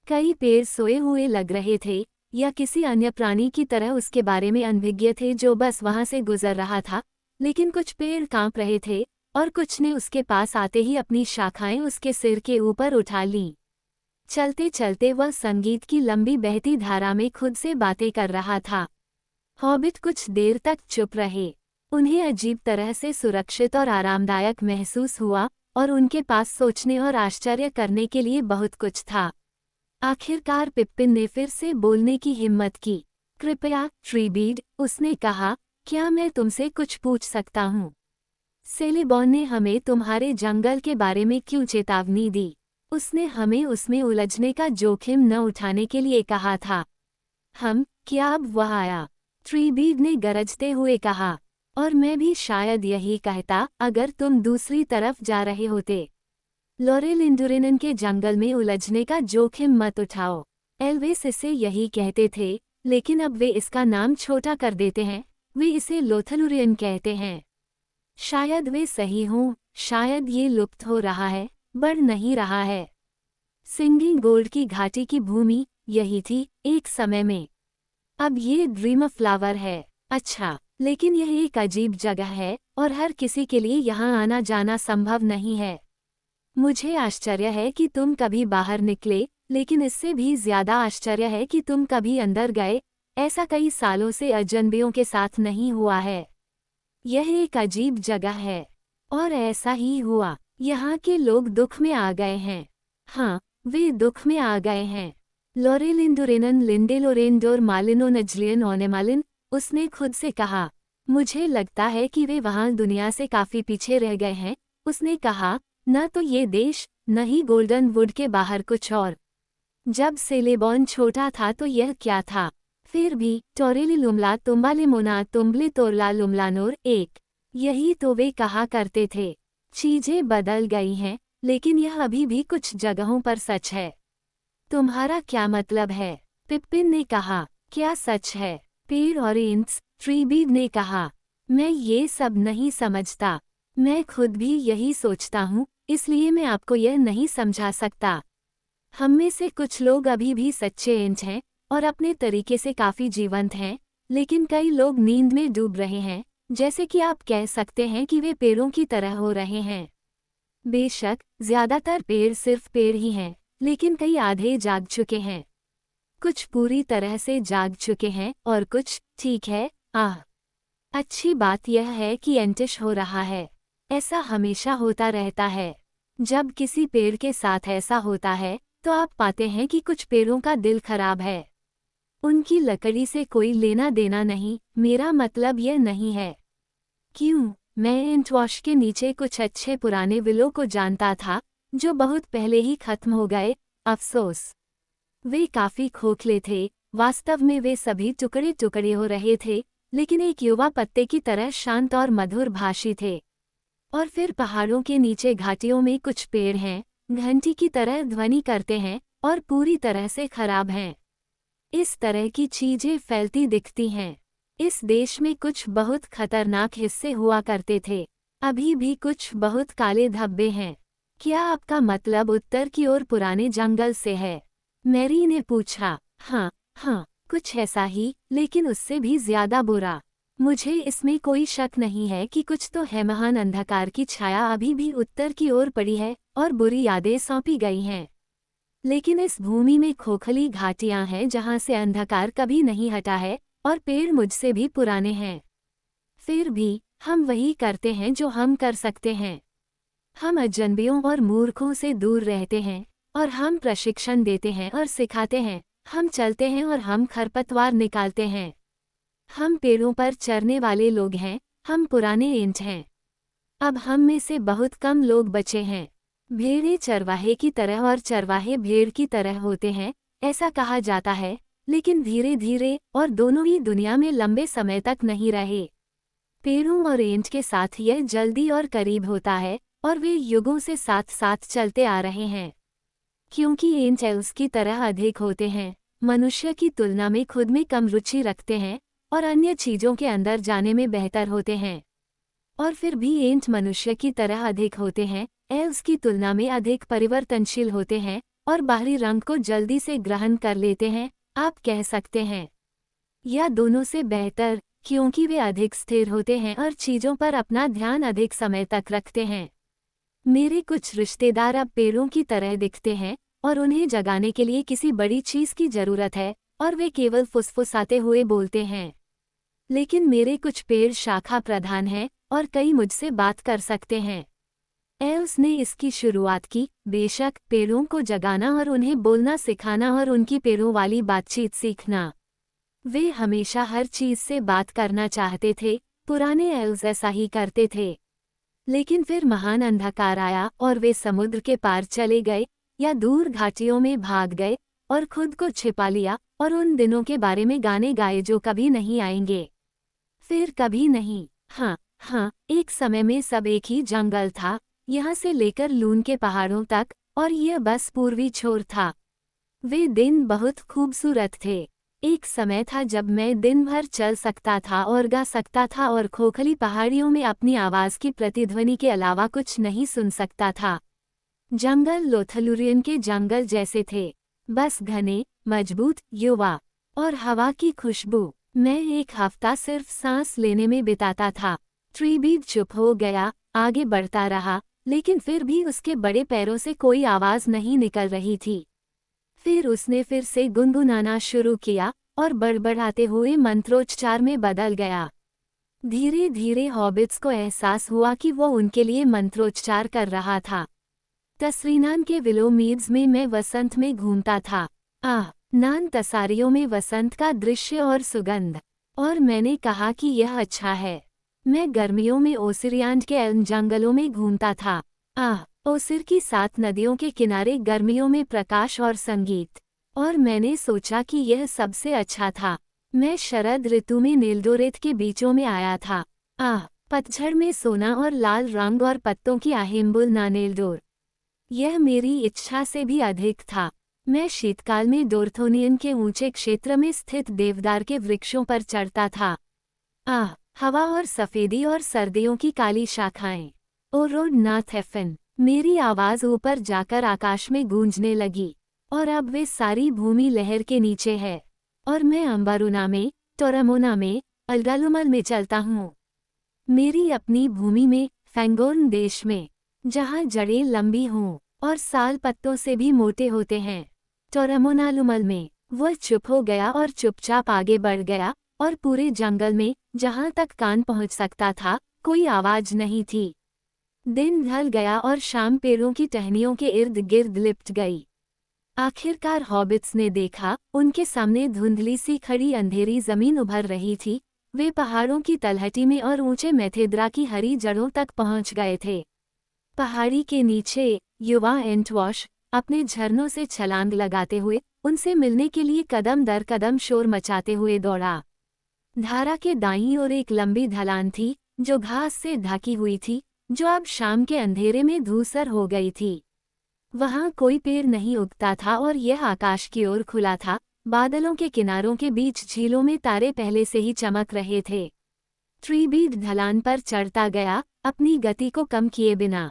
कई पेड़ सोए हुए लग रहे थे या किसी अन्य प्राणी की तरह उसके बारे में अनभिज्ञ थे जो बस वहां से गुजर रहा था, लेकिन कुछ पेड़ कांप रहे थे और कुछ ने उसके पास आते ही अपनी शाखाएं उसके सिर के ऊपर उठा लीं। चलते चलते वह संगीत की लंबी बहती धारा में खुद से बातें कर रहा था। हॉबिट कुछ देर तक चुप रहे। उन्हें अजीब तरह से सुरक्षित और आरामदायक महसूस हुआ और उनके पास सोचने और आश्चर्य करने के लिए बहुत कुछ था। आखिरकार पिप्पिन ने फिर से बोलने की हिम्मत की। कृपया ट्रीबीड, उसने कहा, क्या मैं तुमसे कुछ पूछ सकता हूँ? सेलेबॉन ने हमें तुम्हारे जंगल के बारे में क्यों चेतावनी दी? उसने हमें उसमें उलझने का जोखिम न उठाने के लिए कहा था। क्या अब वह आया? ट्रीबीड ने गरजते हुए कहा। और मैं भी शायद यही कहता अगर तुम दूसरी तरफ जा रहे होते। लोरेलिंडुरेनन के जंगल में उलझने का जोखिम मत उठाओ। एल्वेस इसे यही कहते थे, लेकिन अब वे इसका नाम छोटा कर देते हैं। वे इसे लोथलुरियन कहते हैं। शायद वे सही हों, शायद ये लुप्त हो रहा है, बढ़ नहीं रहा है। सिंगिंग गोल्ड की घाटी की भूमि यही थी एक समय में। अब ये ड्रीम फ्लावर है। अच्छा, लेकिन यह एक अजीब जगह है और हर किसी के लिए यहाँ आना जाना संभव नहीं है। मुझे आश्चर्य है कि तुम कभी बाहर निकले, लेकिन इससे भी ज्यादा आश्चर्य है कि तुम कभी अंदर गए। ऐसा कई सालों से अजनबियों के साथ नहीं हुआ है। यह एक अजीब जगह है। और ऐसा ही हुआ। यहाँ के लोग दुख में आ गए हैं। हाँ, वे दुख में आ गए हैं। लोरेलिंडुरेनन लिंडेलोरेंडोर मालिनो नजलियन ओनेमालिन, उसने खुद से कहा। मुझे लगता है कि वे वहाँ दुनिया से काफी पीछे रह गए हैं। उसने कहा, न तो ये देश, न ही गोल्डन वुड के बाहर कुछ और। जब सेलेबॉन छोटा था तो यह क्या था? फिर भी टोरेली लुमला तुम्बाले मोना तुम्बले तोरला लुमलानोर एक, यही तो वे कहा करते थे। चीजें बदल गई हैं, लेकिन यह अभी भी कुछ जगहों पर सच है। तुम्हारा क्या मतलब है? पिप्पिन ने कहा। क्या सच है? पेड़ ऑरेंस, ट्रीबीड ने कहा। मैं ये सब नहीं समझता। मैं खुद भी यही सोचता हूँ, इसलिए मैं आपको यह नहीं समझा सकता। हम में से कुछ लोग अभी भी सच्चे इंच हैं और अपने तरीके से काफी जीवंत हैं, लेकिन कई लोग नींद में डूब रहे हैं, जैसे कि आप कह सकते हैं कि वे पेड़ों की तरह हो रहे हैं। बेशक, ज्यादातर पेड़ सिर्फ पेड़ ही हैं, लेकिन कई आधे जाग चुके हैं। कुछ पूरी तरह से जाग चुके हैं और कुछ, ठीक है, अच्छी बात यह है कि एंटिश हो रहा है। ऐसा हमेशा होता रहता है। जब किसी पेड़ के साथ ऐसा होता है, तो आप पाते हैं कि कुछ पेड़ों का दिल खराब है। उनकी लकड़ी से कोई लेना देना नहीं, मेरा मतलब यह नहीं है। क्यों? मैं इंटवॉश के नीचे कुछ अच्छे पुराने विलो को जानता था, जो बहुत पहले ही खत्म हो गए, अफसोस। वे काफी खोखले थे, वास्तव में वे सभी टुकड़े टुकड़े हो रहे थे, लेकिन एक युवा पत्ते की तरह शांत और मधुर भाषी थे। और फिर पहाड़ों के नीचे घाटियों में कुछ पेड़ हैं, घंटी की तरह ध्वनि करते हैं और पूरी तरह से खराब हैं। इस तरह की चीजें फैलती दिखती हैं। इस देश में कुछ बहुत खतरनाक हिस्से हुआ करते थे। अभी भी कुछ बहुत काले धब्बे हैं। क्या आपका मतलब उत्तर की ओर पुराने जंगल से है? मैरी ने पूछा। हाँ, कुछ ऐसा ही, लेकिन उससे भी ज्यादा बुरा। मुझे इसमें कोई शक नहीं है कि कुछ तो है। महान अंधकार की छाया अभी भी उत्तर की ओर पड़ी है और बुरी यादें सौंपी गई हैं। लेकिन इस भूमि में खोखली घाटियां हैं जहां से अंधकार कभी नहीं हटा है और पेड़ मुझसे भी पुराने हैं। फिर भी हम वही करते हैं जो हम कर सकते हैं। हम अजनबियों और मूर्खों से दूर रहते हैं और हम प्रशिक्षण देते हैं और सिखाते हैं। हम चलते हैं और हम खरपतवार निकालते हैं। हम पेड़ों पर चरने वाले लोग हैं, हम पुराने इंच हैं। अब हम में से बहुत कम लोग बचे हैं। भेड़ें चरवाहे की तरह और चरवाहे भेड़ की तरह होते हैं, ऐसा कहा जाता है, लेकिन धीरे धीरे और दोनों ही दुनिया में लंबे समय तक नहीं रहे। पेड़ों और एंट के साथ यह जल्दी और करीब होता है और वे युगों से साथ साथ चलते आ रहे हैं। क्योंकि एंट एल्स की तरह अधिक होते हैं, मनुष्य की तुलना में खुद में कम रुचि रखते हैं और अन्य चीज़ों के अंदर जाने में बेहतर होते हैं। और फिर भी एंट मनुष्य की तरह अधिक होते हैं, एल्स की तुलना में अधिक परिवर्तनशील होते हैं और बाहरी रंग को जल्दी से ग्रहण कर लेते हैं, आप कह सकते हैं। या दोनों से बेहतर, क्योंकि वे अधिक स्थिर होते हैं और चीज़ों पर अपना ध्यान अधिक समय तक रखते हैं। मेरे कुछ रिश्तेदार अब पेड़ों की तरह दिखते हैं और उन्हें जगाने के लिए किसी बड़ी चीज़ की ज़रूरत है और वे केवल फुसफुसाते हुए बोलते हैं। लेकिन मेरे कुछ पेड़ शाखा प्रधान हैं और कई मुझसे बात कर सकते हैं। एल्स ने इसकी शुरुआत की, बेशक पेड़ों को जगाना और उन्हें बोलना सिखाना और उनकी पेड़ों वाली बातचीत सीखना। वे हमेशा हर चीज़ से बात करना चाहते थे, पुराने एल्स ऐसा ही करते थे। लेकिन फिर महान अंधकार आया और वे समुद्र के पार चले गए या दूर घाटियों में भाग गए और खुद को छिपा लिया और उन दिनों के बारे में गाने गाए जो कभी नहीं आएंगे। फिर कभी नहीं। हाँ, एक समय में सब एक ही जंगल था, यहाँ से लेकर लून के पहाड़ों तक, और यह बस पूर्वी छोर था। वे दिन बहुत खूबसूरत थे। एक समय था जब मैं दिन भर चल सकता था और गा सकता था और खोखली पहाड़ियों में अपनी आवाज़ की प्रतिध्वनि के अलावा कुछ नहीं सुन सकता था। जंगल लोथलुरियन के जंगल जैसे थे, बस घने, मजबूत, युवा और हवा की खुशबू। मैं एक हफ्ता सिर्फ सांस लेने में बिताता था। ट्रीबीड चुप हो गया, आगे बढ़ता रहा, लेकिन फिर भी उसके बड़े पैरों से कोई आवाज़ नहीं निकल रही थी। फिर उसने फिर से गुनगुनाना शुरू किया और बड़बड़ाते हुए मंत्रोच्चार में बदल गया। धीरे धीरे हॉबिट्स को एहसास हुआ कि वो उनके लिए मंत्रोच्चार कर रहा था। तसरीनान के विलो मीड्स में मैं वसंत में घूमता था। नान तसारियों में वसंत का दृश्य और सुगंध। और मैंने कहा कि यह अच्छा है। मैं गर्मियों में ओसिरियांड के एल्म जंगलों में घूमता था। ओसिर की 7 नदियों के किनारे गर्मियों में प्रकाश और संगीत। और मैंने सोचा कि यह सबसे अच्छा था। मैं शरद ऋतु में नीलडोरेत के बीचों में आया था। पतझड़ में सोना और लाल रंग और पत्तों की आहिम्बुल नानेलडोर। यह मेरी इच्छा से भी अधिक था। मैं शीतकाल में डोर्थोनियन के ऊंचे क्षेत्र में स्थित देवदार के वृक्षों पर चढ़ता था। हवा और सफेदी और सर्दियों की काली शाखाएं। ओ रोड नाथ एफन। मेरी आवाज़ ऊपर जाकर आकाश में गूंजने लगी। और अब वे सारी भूमि लहर के नीचे है। और मैं अम्बारुना में, टोरामोना में, अल्डालुमल में चलता हूँ। मेरी अपनी भूमि में, फैंगोर्न देश में, जहाँ जड़ें लंबी हों और साल पत्तों से भी मोटे होते हैं। टोरामोनालुमल में वह चुप हो गया और चुपचाप आगे बढ़ गया, और पूरे जंगल में, जहाँ तक कान पहुँच सकता था, कोई आवाज़ नहीं थी। दिन ढल गया और शाम पेड़ों की टहनियों के इर्द गिर्द लिपट गई। आखिरकार हॉबिट्स ने देखा, उनके सामने धुंधली सी खड़ी अंधेरी जमीन उभर रही थी। वे पहाड़ों की तलहटी में और ऊंचे मेथेद्रा की हरी जड़ों तक पहुंच गए थे। पहाड़ी के नीचे युवा एंटवॉश अपने झरनों से छलांग लगाते हुए उनसे मिलने के लिए कदम दर कदम शोर मचाते हुए दौड़ा। धारा के दाईं ओर एक लंबी ढलान थी जो घास से ढकी हुई थी, जो अब शाम के अंधेरे में धूसर हो गई थी। वहां कोई पेड़ नहीं उगता था और यह आकाश की ओर खुला था। बादलों के किनारों के बीच झीलों में तारे पहले से ही चमक रहे थे। ट्रीबीड ढलान पर चढ़ता गया, अपनी गति को कम किए बिना।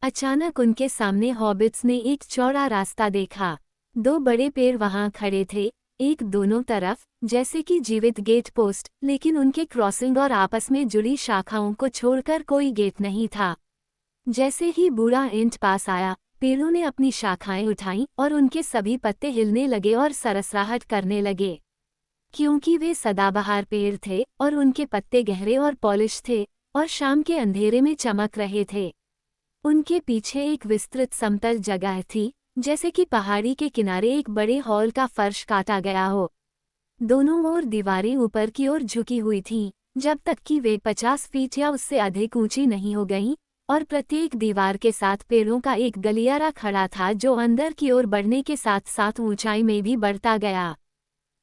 अचानक उनके सामने हॉबिट्स ने एक चौड़ा रास्ता देखा। 2 बड़े पेड़ वहां खड़े थे, एक दोनों तरफ, जैसे कि जीवित गेट पोस्ट, लेकिन उनके क्रॉसिंग और आपस में जुड़ी शाखाओं को छोड़कर कोई गेट नहीं था। जैसे ही बूढ़ा एंट पास आया, पेड़ों ने अपनी शाखाएं उठाईं और उनके सभी पत्ते हिलने लगे और सरसराहट करने लगे। क्योंकि वे सदाबहार पेड़ थे और उनके पत्ते गहरे और पॉलिश थे और शाम के अंधेरे में चमक रहे थे। उनके पीछे एक विस्तृत समतल जगह थी, जैसे कि पहाड़ी के किनारे एक बड़े हॉल का फर्श काटा गया हो। दोनों ओर दीवारें ऊपर की ओर झुकी हुई थीं, जब तक कि वे 50 फीट या उससे अधिक ऊंची नहीं हो गईं, और प्रत्येक दीवार के साथ पेड़ों का एक गलियारा खड़ा था जो अंदर की ओर बढ़ने के साथ साथ ऊंचाई में भी बढ़ता गया।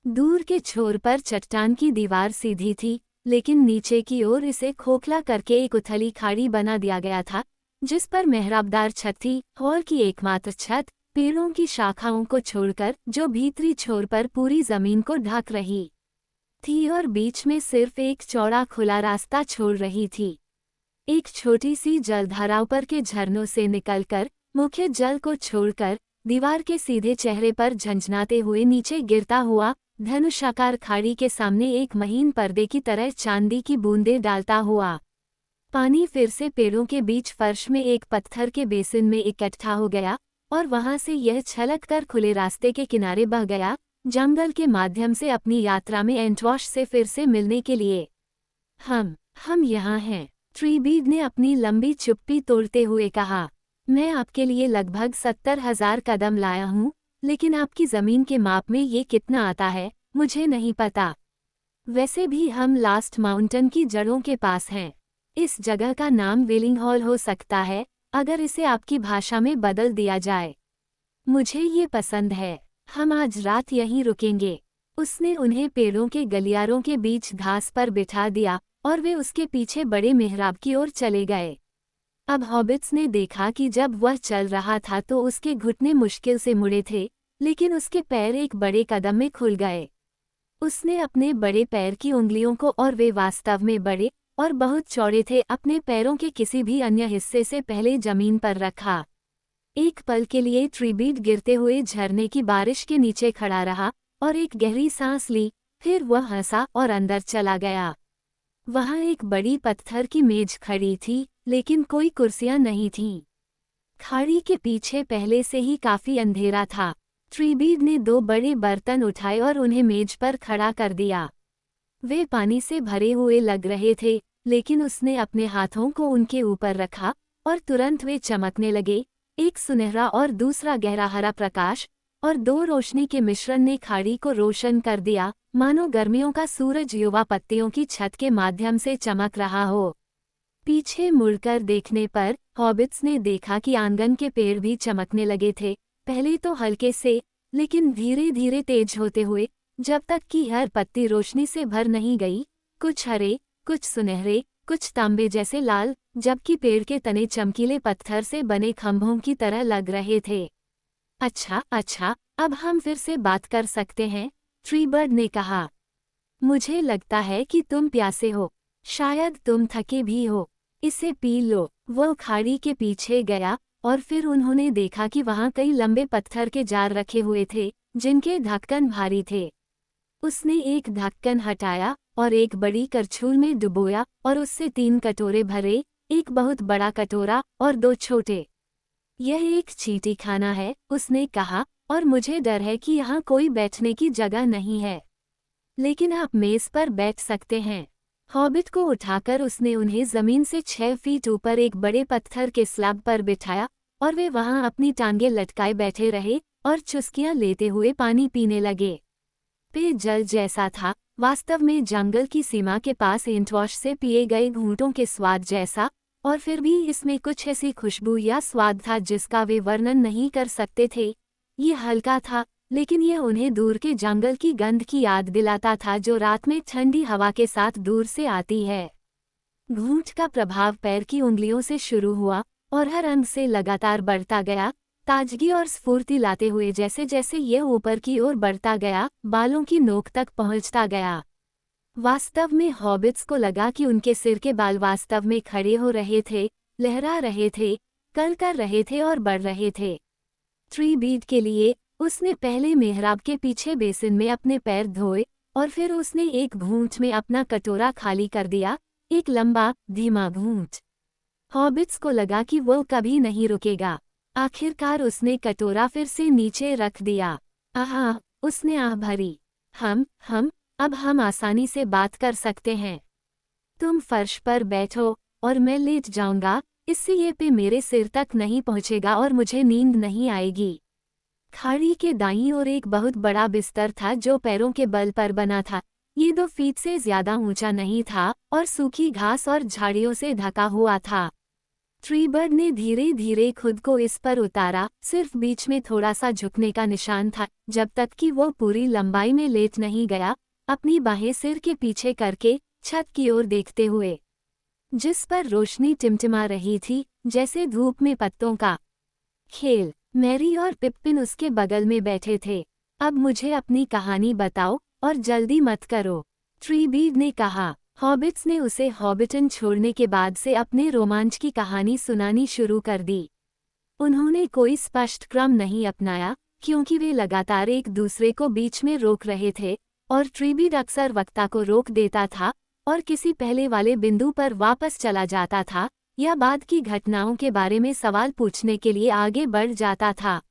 दूर के छोर पर चट्टान की दीवार सीधी थी, लेकिन नीचे की ओर इसे खोखला करके एक उथली खाड़ी बना दिया गया था, जिस पर मेहराबदार छत थी। हॉल की एकमात्र छत पेड़ों की शाखाओं को छोड़कर जो भीतरी छोर पर पूरी जमीन को ढक रही थी और बीच में सिर्फ एक चौड़ा खुला रास्ता छोड़ रही थी। एक छोटी सी जलधारा ऊपर के झरनों से निकलकर मुख्य जल को छोड़कर दीवार के सीधे चेहरे पर झंझनाते हुए नीचे गिरता हुआ धनुषाकार खाड़ी के सामने एक महीन पर्दे की तरह चांदी की बूंदें डालता हुआ पानी फिर से पेड़ों के बीच फर्श में एक पत्थर के बेसिन में इकट्ठा हो गया और वहां से यह छलक कर खुले रास्ते के किनारे बह गया, जंगल के माध्यम से अपनी यात्रा में एंटवॉश से फिर से मिलने के लिए। हम यहाँ हैं, ट्रीबीड ने अपनी लंबी चुप्पी तोड़ते हुए कहा। मैं आपके लिए लगभग 70,000 कदम लाया हूँ, लेकिन आपकी जमीन के माप में ये कितना आता है मुझे नहीं पता। वैसे भी हम लास्ट माउंटेन की जड़ों के पास हैं। इस जगह का नाम वेलिंग हॉल हो सकता है अगर इसे आपकी भाषा में बदल दिया जाए। मुझे ये पसंद है। हम आज रात यहीं रुकेंगे। उसने उन्हें पेड़ों के गलियारों के बीच घास पर बिठा दिया और वे उसके पीछे बड़े मेहराब की ओर चले गए। अब हॉबिट्स ने देखा कि जब वह चल रहा था तो उसके घुटने मुश्किल से मुड़े थे, लेकिन उसके पैर एक बड़े कदम में खुल गए। उसने अपने बड़े पैर की उंगलियों को, और वे वास्तव में बड़े और बहुत चौड़े थे, अपने पैरों के किसी भी अन्य हिस्से से पहले जमीन पर रखा। एक पल के लिए ट्रीबीड गिरते हुए झरने की बारिश के नीचे खड़ा रहा और एक गहरी सांस ली। फिर वह हंसा और अंदर चला गया। वहाँ एक बड़ी पत्थर की मेज खड़ी थी, लेकिन कोई कुर्सियां नहीं थीं। खाड़ी के पीछे पहले से ही काफी अंधेरा था। ट्रीबीड ने 2 बड़े बर्तन उठाए और उन्हें मेज पर खड़ा कर दिया। वे पानी से भरे हुए लग रहे थे, लेकिन उसने अपने हाथों को उनके ऊपर रखा और तुरंत वे चमकने लगे। एक सुनहरा और दूसरा गहरा हरा प्रकाश और 2 रोशनी के मिश्रण ने खाड़ी को रोशन कर दिया, मानो गर्मियों का सूरज युवा पत्तियों की छत के माध्यम से चमक रहा हो। पीछे मुड़कर देखने पर हॉबिट्स ने देखा कि आंगन के पेड़ भी चमकने लगे थे, पहले तो हल्के से, लेकिन धीरे धीरे तेज होते हुए, जब तक कि हर पत्ती रोशनी से भर नहीं गई। कुछ हरे, कुछ सुनहरे, कुछ तांबे जैसे लाल, जबकि पेड़ के तने चमकीले पत्थर से बने खंभों की तरह लग रहे थे। अच्छा, अब हम फिर से बात कर सकते हैं, ट्रीबर्ड ने कहा। मुझे लगता है कि तुम प्यासे हो, शायद तुम थके भी हो। इसे पी लो। वह खाड़ी के पीछे गया और फिर उन्होंने देखा कि वहाँ कई लंबे पत्थर के जार रखे हुए थे, जिनके ढक्कन भारी थे। उसने एक ढक्कन हटाया और एक बड़ी करछुल में डुबोया और उससे 3 कटोरे भरे, एक बहुत बड़ा कटोरा और 2 छोटे। यह एक चींटी खाना है, उसने कहा, और मुझे डर है कि यहाँ कोई बैठने की जगह नहीं है, लेकिन आप मेज पर बैठ सकते हैं। हॉबिट को उठाकर उसने उन्हें जमीन से 6 फीट ऊपर एक बड़े पत्थर के स्लैब पर बिठाया और वे वहां अपनी टांगें लटकाए बैठे रहे और चुस्कियां लेते हुए पानी पीने लगे। पेय जल जैसा था, वास्तव में जंगल की सीमा के पास एंटवॉश से पिए गए घूंटों के स्वाद जैसा, और फिर भी इसमें कुछ ऐसी खुशबू या स्वाद था जिसका वे वर्णन नहीं कर सकते थे। ये हल्का था, लेकिन यह उन्हें दूर के जंगल की गंध की याद दिलाता था जो रात में ठंडी हवा के साथ दूर से आती है। घूंट का प्रभाव पैर की उंगलियों से शुरू हुआ और हर अंग से लगातार बढ़ता गया, ताजगी और स्फूर्ति लाते हुए। जैसे जैसे यह ऊपर की ओर बढ़ता गया, बालों की नोक तक पहुंचता गया। वास्तव में हॉबिट्स को लगा कि उनके सिर के बाल वास्तव में खड़े हो रहे थे, लहरा रहे थे, कल कर रहे थे और बढ़ रहे थे। ट्रीबीड के लिए उसने पहले मेहराब के पीछे बेसिन में अपने पैर धोए और फिर उसने एक घूंट में अपना कटोरा खाली कर दिया, एक लंबा धीमा घूंट। हॉबिट्स को लगा कि वो कभी नहीं रुकेगा। आखिरकार उसने कटोरा फिर से नीचे रख दिया। आहा, उसने आह भरी। अब हम आसानी से बात कर सकते हैं। तुम फर्श पर बैठो और मैं लेट जाऊंगा, इससे ये पे मेरे सिर तक नहीं पहुंचेगा और मुझे नींद नहीं आएगी। खाड़ी के दाईं ओर एक बहुत बड़ा बिस्तर था जो पैरों के बल पर बना था। ये 2 फीट से ज्यादा ऊंचा नहीं था और सूखी घास और झाड़ियों से ढका हुआ था। ट्रीबर्ड ने धीरे धीरे खुद को इस पर उतारा, सिर्फ बीच में थोड़ा सा झुकने का निशान था, जब तक कि वो पूरी लंबाई में लेट नहीं गया। अपनी बाहें सिर के पीछे करके छत की ओर देखते हुए, जिस पर रोशनी टिमटिमा रही थी, जैसे धूप में पत्तों का खेल। मैरी और पिप्पिन उसके बगल में बैठे थे। अब मुझे अपनी कहानी बताओ, और जल्दी मत करो, ट्रीबीड ने कहा। हॉबिट्स ने उसे हॉबिटन छोड़ने के बाद से अपने रोमांच की कहानी सुनानी शुरू कर दी। उन्होंने कोई स्पष्ट क्रम नहीं अपनाया, क्योंकि वे लगातार एक दूसरे को बीच में रोक रहे थे, और ट्रीबीड अक्सर वक्ता को रोक देता था और किसी पहले वाले बिंदु पर वापस चला जाता था, या बाद की घटनाओं के बारे में सवाल पूछने के लिए आगे बढ़ जाता था।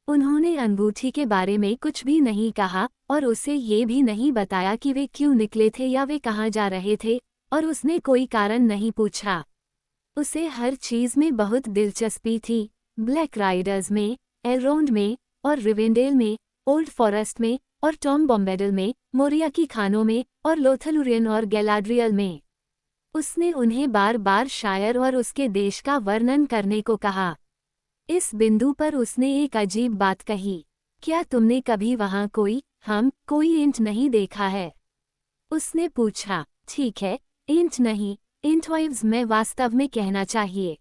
उन्होंने अंगूठी के बारे में कुछ भी नहीं कहा, और उसे ये भी नहीं बताया कि वे क्यों निकले थे या वे कहाँ जा रहे थे, और उसने कोई कारण नहीं पूछा। उसे हर चीज़ में बहुत दिलचस्पी थी, ब्लैक राइडर्स में, एरोंड में, और रिवेंडेल में, ओल्ड फॉरेस्ट में, और टॉम बॉम्बेडल में, मोरिया की खानों में, और लोथलुरियन और गैलाड्रियल में। उसने उन्हें बार बार शायर और उसके देश का वर्णन करने को कहा। इस बिंदु पर उसने एक अजीब बात कही, क्या तुमने कभी वहाँ कोई एंट नहीं देखा है? उसने पूछा। ठीक है, एंट नहीं, एंटवाइव्स मैं वास्तव में कहना चाहिए।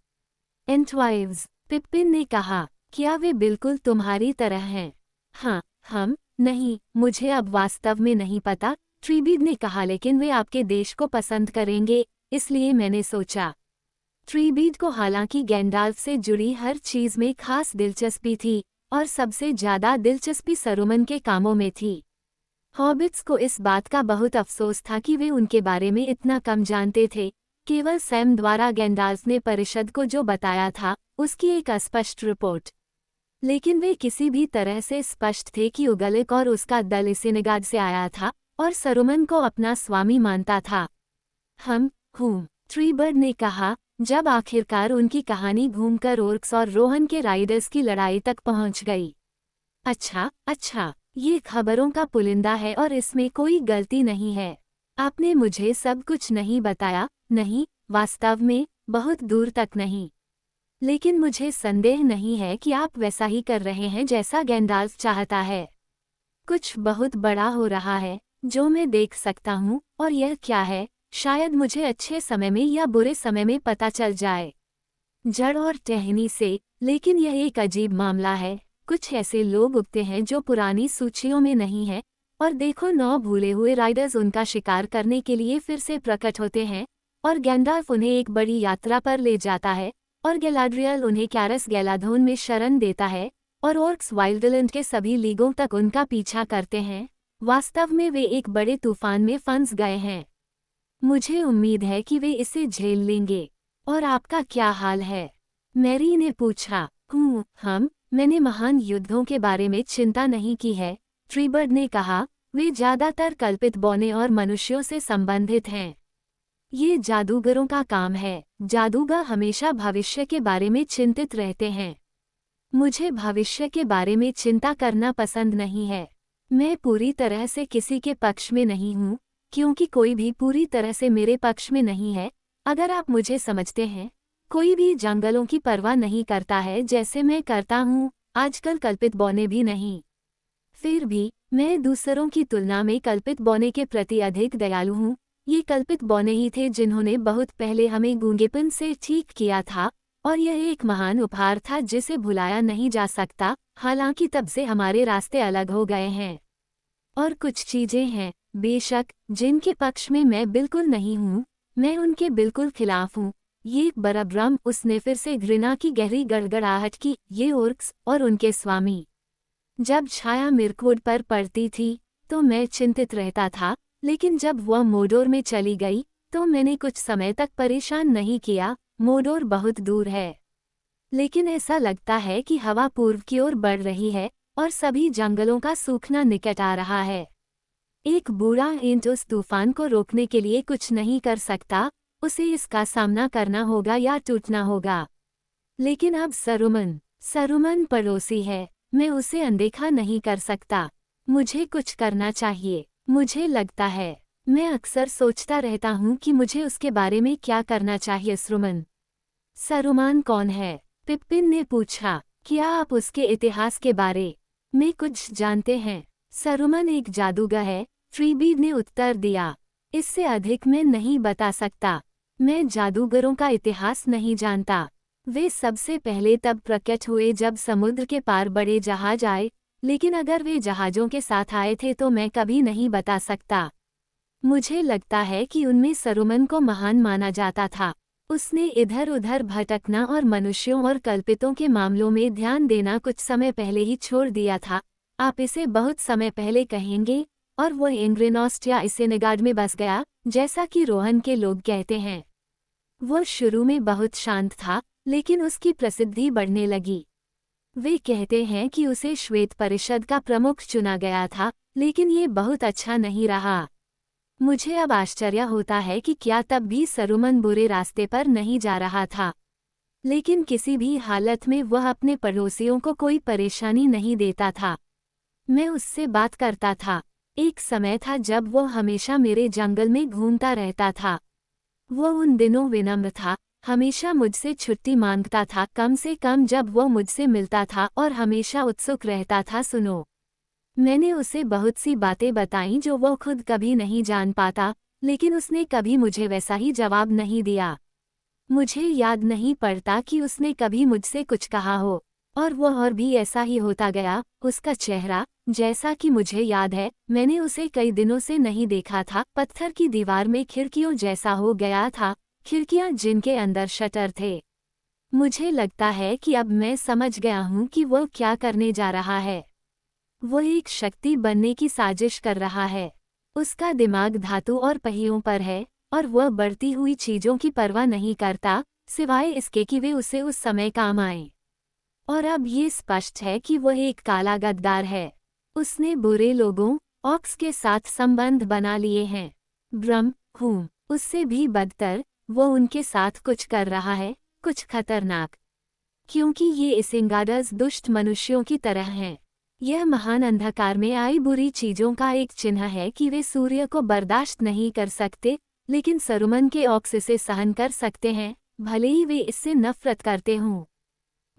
एंटवाइव्स, पिप्पिन ने कहा। क्या वे बिल्कुल तुम्हारी तरह हैं? हाँ, हम नहीं, मुझे अब वास्तव में नहीं पता, ट्रीबीड ने कहा, लेकिन वे आपके देश को पसंद करेंगे, इसलिए मैंने सोचा। ट्रीबीड को हालांकि गैंडाल्फ से जुड़ी हर चीज़ में खास दिलचस्पी थी, और सबसे ज़्यादा दिलचस्पी सरुमन के कामों में थी। हॉबिट्स को इस बात का बहुत अफसोस था कि वे उनके बारे में इतना कम जानते थे। केवल सैम द्वारा गैंडाल्फ ने परिषद को जो बताया था, उसकी एक अस्पष्ट रिपोर्ट। लेकिन वे किसी भी तरह से स्पष्ट थे कि उगलिक और उसका दल इसेनेगाड से आया था, और सरुमन को अपना स्वामी मानता था। ट्रीबर्ड ने कहा, जब आखिरकार उनकी कहानी घूमकर ओर्क्स और रोहन के राइडर्स की लड़ाई तक पहुंच गई। अच्छा, ये खबरों का पुलिंदा है और इसमें कोई गलती नहीं है। आपने मुझे सब कुछ नहीं बताया, नहीं, वास्तव में, बहुत दूर तक नहीं। लेकिन मुझे संदेह नहीं है कि आप वैसा ही कर रहे हैं जैसा गैंडाल्फ चाहता है। कुछ बहुत बड़ा हो रहा है, जो मैं देख सकता हूँ, और यह क्या है, शायद मुझे अच्छे समय में या बुरे समय में पता चल जाए। जड़ और टहनी से, लेकिन यह एक अजीब मामला है। कुछ ऐसे लोग उगते हैं जो पुरानी सूचियों में नहीं हैं, और देखो 9 भूले हुए राइडर्स उनका शिकार करने के लिए फिर से प्रकट होते हैं, और गैंडाल्फ उन्हें एक बड़ी यात्रा पर ले जाता है, और गैलाड्रियल उन्हें कैरस गैलाधोन में शरण देता है, और ओर्क्स वाइल्डलैंड के सभी लीगों तक उनका पीछा करते हैं। वास्तव में वे एक बड़े तूफान में फंस गए हैं। मुझे उम्मीद है कि वे इसे झेल लेंगे। और आपका क्या हाल है? मैरी ने पूछा। मैंने महान युद्धों के बारे में चिंता नहीं की है, ट्रीबर्ड ने कहा, वे ज्यादातर कल्पित बौने और मनुष्यों से संबंधित हैं। ये जादूगरों का काम है। जादूगर हमेशा भविष्य के बारे में चिंतित रहते हैं। मुझे भविष्य के बारे में चिंता करना पसंद नहीं है। मैं पूरी तरह से किसी के पक्ष में नहीं हूँ, क्योंकि कोई भी पूरी तरह से मेरे पक्ष में नहीं है, अगर आप मुझे समझते हैं। कोई भी जंगलों की परवाह नहीं करता है जैसे मैं करता हूँ, आजकल कल्पित बौने भी नहीं। फिर भी, मैं दूसरों की तुलना में कल्पित बौने के प्रति अधिक दयालु हूँ। ये कल्पित बौने ही थे जिन्होंने बहुत पहले हमें गूंगेपन से ठीक किया था, और यह एक महान उपहार था जिसे भुलाया नहीं जा सकता। हालांकि तब से हमारे रास्ते अलग हो गए हैं। और कुछ चीजें हैं, बेशक, जिनके पक्ष में मैं बिल्कुल नहीं हूँ, मैं उनके बिल्कुल खिलाफ हूँ। ये बरब्रम, उसने फिर से घृणा की गहरी गड़गड़ाहट की, ये ओर्क्स और उनके स्वामी। जब छाया मिर्कवुड पर पड़ती थी, तो मैं चिंतित रहता था, लेकिन जब वह मोडोर में चली गई, तो मैंने कुछ समय तक परेशान नहीं किया। मोडोर बहुत दूर है, लेकिन ऐसा लगता है कि हवा पूर्व की ओर बढ़ रही है, और सभी जंगलों का सूखना निकट आ रहा है। एक बूढ़ा एंट उस तूफान को रोकने के लिए कुछ नहीं कर सकता, उसे इसका सामना करना होगा या टूटना होगा। लेकिन अब सरुमन पड़ोसी है, मैं उसे अनदेखा नहीं कर सकता। मुझे कुछ करना चाहिए। मुझे लगता है, मैं अक्सर सोचता रहता हूँ कि मुझे उसके बारे में क्या करना चाहिए। सरुमान कौन है? पिप्पिन ने पूछा। क्या आप उसके इतिहास के बारे में कुछ जानते हैं? सरुमन एक जादूगर है, ट्रीबीड ने उत्तर दिया। इससे अधिक मैं नहीं बता सकता। मैं जादूगरों का इतिहास नहीं जानता। वे सबसे पहले तब प्रकट हुए जब समुद्र के पार बड़े जहाज आए, लेकिन अगर वे जहाज़ों के साथ आए थे तो मैं कभी नहीं बता सकता। मुझे लगता है कि उनमें सरुमन को महान माना जाता था। उसने इधर उधर भटकना और मनुष्यों और कल्पितों के मामलों में ध्यान देना कुछ समय पहले ही छोड़ दिया था। आप इसे बहुत समय पहले कहेंगे, और वो एंग्रेनॉस्ट या इसेनेगाड में बस गया, जैसा कि रोहन के लोग कहते हैं। वो शुरू में बहुत शांत था, लेकिन उसकी प्रसिद्धि बढ़ने लगी। वे कहते हैं कि उसे श्वेत परिषद का प्रमुख चुना गया था, लेकिन ये बहुत अच्छा नहीं रहा। मुझे अब आश्चर्य होता है कि क्या तब भी सरुमन बुरे रास्ते पर नहीं जा रहा था। लेकिन किसी भी हालत में वह अपने पड़ोसियों को कोई परेशानी नहीं देता था। मैं उससे बात करता था। एक समय था जब वो हमेशा मेरे जंगल में घूमता रहता था। वो उन दिनों विनम्र था, हमेशा मुझसे छुट्टी मांगता था, कम से कम जब वो मुझसे मिलता था, और हमेशा उत्सुक रहता था। सुनो, मैंने उसे बहुत सी बातें बताईं जो वो खुद कभी नहीं जान पाता, लेकिन उसने कभी मुझे वैसा ही जवाब नहीं दिया। मुझे याद नहीं पड़ता कि उसने कभी मुझसे कुछ कहा हो, और वो और भी ऐसा ही होता गया। उसका चेहरा, जैसा कि मुझे याद है, मैंने उसे कई दिनों से नहीं देखा था, पत्थर की दीवार में खिड़कियों जैसा हो गया था, खिड़कियां जिनके अंदर शटर थे। मुझे लगता है कि अब मैं समझ गया हूँ कि वो क्या करने जा रहा है। वो एक शक्ति बनने की साजिश कर रहा है। उसका दिमाग धातु और पहियों पर है, और वह बढ़ती हुई चीजों की परवाह नहीं करता, सिवाय इसके कि वे उसे उस समय काम आएं। और अब ये स्पष्ट है कि वह एक काला गद्दार है। उसने बुरे लोगों, ऑक्स के साथ संबंध बना लिए हैं। ब्रह्म हूँ, उससे भी बदतर, वो उनके साथ कुछ कर रहा है, कुछ खतरनाक। क्योंकि ये इसेंगाडर्स दुष्ट मनुष्यों की तरह हैं। यह महान अंधकार में आई बुरी चीजों का एक चिन्ह है कि वे सूर्य को बर्दाश्त नहीं कर सकते, लेकिन सरुमन के ऑक्स इसे सहन कर सकते हैं, भले ही वे इससे नफरत करते हों।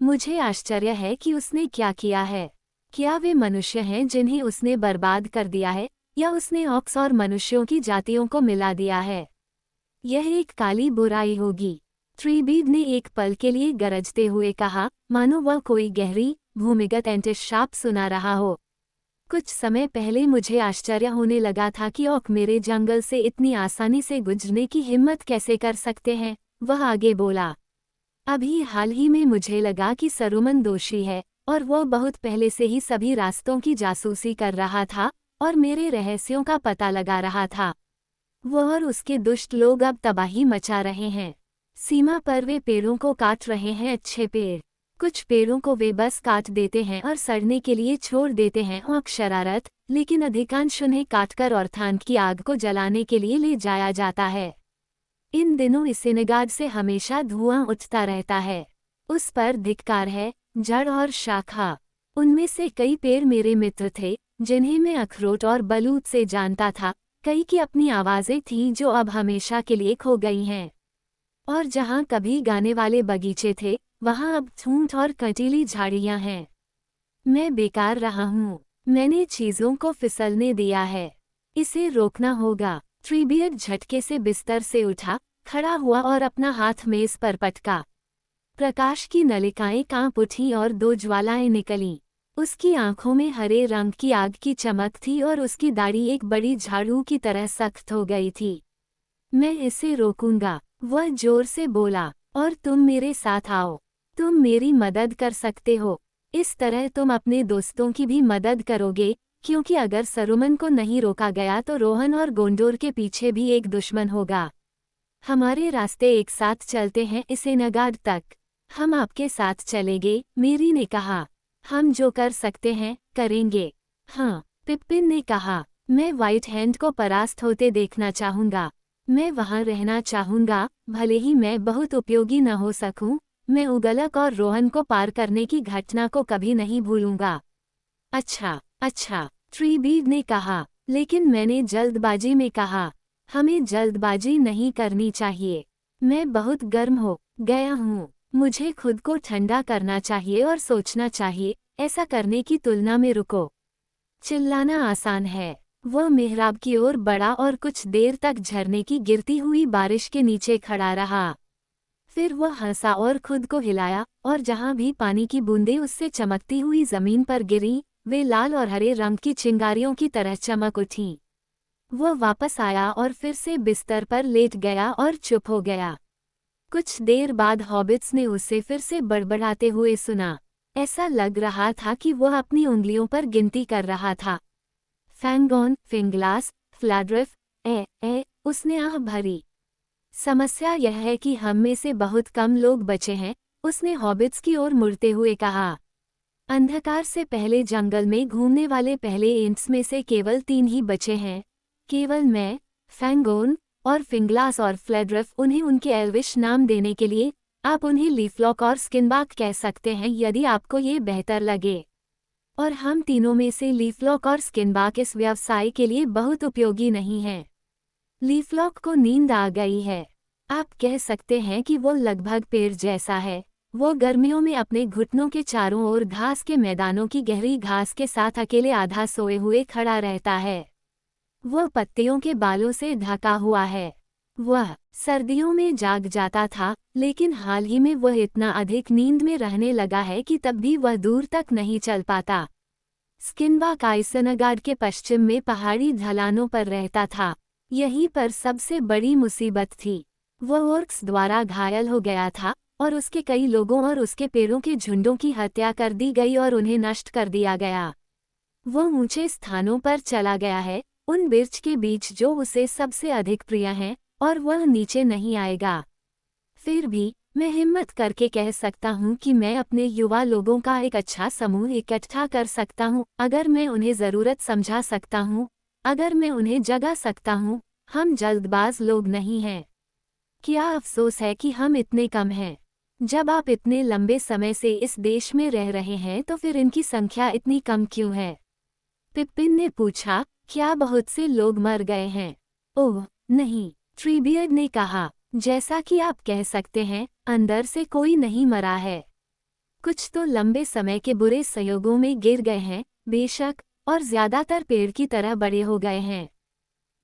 मुझे आश्चर्य है कि उसने क्या किया है। क्या वे मनुष्य हैं जिन्हें उसने बर्बाद कर दिया है, या उसने ऑक्स और मनुष्यों की जातियों को मिला दिया है? यह एक काली बुराई होगी। ट्रीबीड ने एक पल के लिए गरजते हुए कहा, मानो वह कोई गहरी, भूमिगत एंटिश शाप सुना रहा हो। कुछ समय पहले मुझे आश्चर्य होने लगा था कि ऑक मेरे जंगल से इतनी आसानी से गुजरने की हिम्मत कैसे कर सकते हैं। वह आगे बोला, अभी हाल ही में मुझे लगा कि सरुमन दोषी है, और वह बहुत पहले से ही सभी रास्तों की जासूसी कर रहा था, और मेरे रहस्यों का पता लगा रहा था। वह और उसके दुष्ट लोग अब तबाही मचा रहे हैं। सीमा पर वे पेड़ों को काट रहे हैं। अच्छे पेड़, कुछ पेड़ों को वे बस काट देते हैं और सड़ने के लिए छोड़ देते हैं और शरारत, लेकिन अधिकांश उन्हें काटकर और थान की आग को जलाने के लिए ले जाया जाता है। इन दिनों इसेनेगाड से हमेशा धुआं उठता रहता है। उस पर धिक्कार है, जड़ और शाखा। उनमें से कई पेड़ मेरे मित्र थे, जिन्हें मैं अखरोट और बलूत से जानता था। कई की अपनी आवाज़ें थीं जो अब हमेशा के लिए खो गई हैं। और जहाँ कभी गाने वाले बगीचे थे, वहाँ अब ठूंठ और कंटीली झाड़ियाँ हैं। मैं बेकार रहा हूँ। मैंने चीज़ों को फिसलने दिया है। इसे रोकना होगा। ट्रीबियट झटके से बिस्तर से उठा, खड़ा हुआ और अपना हाथ मेज पर पटका। प्रकाश की नलिकाएं कांप उठीं और 2 ज्वालाएं निकलीं। उसकी आंखों में हरे रंग की आग की चमक थी और उसकी दाढ़ी एक बड़ी झाड़ू की तरह सख्त हो गई थी। मैं इसे रोकूंगा, वह जोर से बोला, और तुम मेरे साथ आओ। तुम मेरी मदद कर सकते हो। इस तरह तुम अपने दोस्तों की भी मदद करोगे, क्योंकि अगर सरुमन को नहीं रोका गया तो रोहन और गोंडोर के पीछे भी एक दुश्मन होगा। हमारे रास्ते एक साथ चलते हैं इसेनेगाड तक। हम आपके साथ चलेंगे, मेरी ने कहा। हम जो कर सकते हैं, करेंगे। हाँ, पिप्पिन ने कहा। मैं व्हाइट हैंड को परास्त होते देखना चाहूँगा। मैं वहाँ रहना चाहूँगा, भले ही मैं बहुत उपयोगी न हो सकूँ। मैं उगलक और रोहन को पार करने की घटना को कभी नहीं भूलूंगा। अच्छा, ट्रीबीड ने कहा, लेकिन मैंने जल्दबाजी में कहा। हमें जल्दबाजी नहीं करनी चाहिए। मैं बहुत गर्म हो गया हूँ। मुझे खुद को ठंडा करना चाहिए और सोचना चाहिए। ऐसा करने की तुलना में रुको। चिल्लाना आसान है। वह मेहराब की ओर बढ़ा और कुछ देर तक झरने की गिरती हुई बारिश के नीचे खड़ा रहा। फिर वह हंसा और खुद को हिलाया, और जहां भी पानी की बूंदें उससे चमकती हुई जमीन पर गिरी, वे लाल और हरे रंग की चिंगारियों की तरह चमक उठीं। वह वापस आया और फिर से बिस्तर पर लेट गया और चुप हो गया। कुछ देर बाद हॉबिट्स ने उसे फिर से बड़बड़ाते हुए सुना। ऐसा लग रहा था कि वह अपनी उंगलियों पर गिनती कर रहा था। फैंगॉन, फिंगलास, फ्लैड्रिफ, उसने आह भरी। समस्या यह है कि हम में से बहुत कम लोग बचे हैं, उसने हॉबिट्स की ओर मुड़ते हुए कहा। अंधकार से पहले जंगल में घूमने वाले पहले एंट्स में से केवल 3 ही बचे हैं। केवल मैं, फैंगोन और फिंगलास और फ्लैड्रिफ। उन्हें उनके एल्विश नाम देने के लिए आप उन्हें लीफलॉक और स्किनबाक कह सकते हैं यदि आपको ये बेहतर लगे। और हम तीनों में से लीफलॉक और स्किनबाक इस व्यवसाय के लिए बहुत उपयोगी नहीं हैं। लीफलॉक को नींद आ गई है। आप कह सकते हैं कि वो लगभग पेड़ जैसा है। वो गर्मियों में अपने घुटनों के चारों ओर घास के मैदानों की गहरी घास के साथ अकेले आधा सोए हुए खड़ा रहता है। वह पत्तियों के बालों से ढका हुआ है। वह सर्दियों में जाग जाता था, लेकिन हाल ही में वह इतना अधिक नींद में रहने लगा है कि तब भी वह दूर तक नहीं चल पाता। स्किनबाक आइसनगार्ड के पश्चिम में पहाड़ी ढलानों पर रहता था। यहीं पर सबसे बड़ी मुसीबत थी। वह ऑर्क्स द्वारा घायल हो गया था, और उसके कई लोगों और उसके पेड़ों के झुंडों की हत्या कर दी गई और उन्हें नष्ट कर दिया गया। वह ऊंचे स्थानों पर चला गया है, उन वृक्ष के बीच जो उसे सबसे अधिक प्रिय हैं, और वह नीचे नहीं आएगा। फिर भी मैं हिम्मत करके कह सकता हूँ कि मैं अपने युवा लोगों का एक अच्छा समूह इकट्ठा कर सकता हूँ, अगर मैं उन्हें ज़रूरत समझा सकता हूँ, अगर मैं उन्हें जगा सकता हूँ। हम जल्दबाज लोग नहीं हैं। क्या अफसोस है कि हम इतने कम हैं। जब आप इतने लंबे समय से इस देश में रह रहे हैं तो फिर इनकी संख्या इतनी कम क्यों है? पिप्पिन ने पूछा, क्या बहुत से लोग मर गए हैं? ओह नहीं, ट्रीबियर्ड ने कहा, जैसा कि आप कह सकते हैं, अंदर से कोई नहीं मरा है। कुछ तो लंबे समय के बुरे संयोगों में गिर गए हैं, बेशक, और ज्यादातर पेड़ की तरह बड़े हो गए हैं।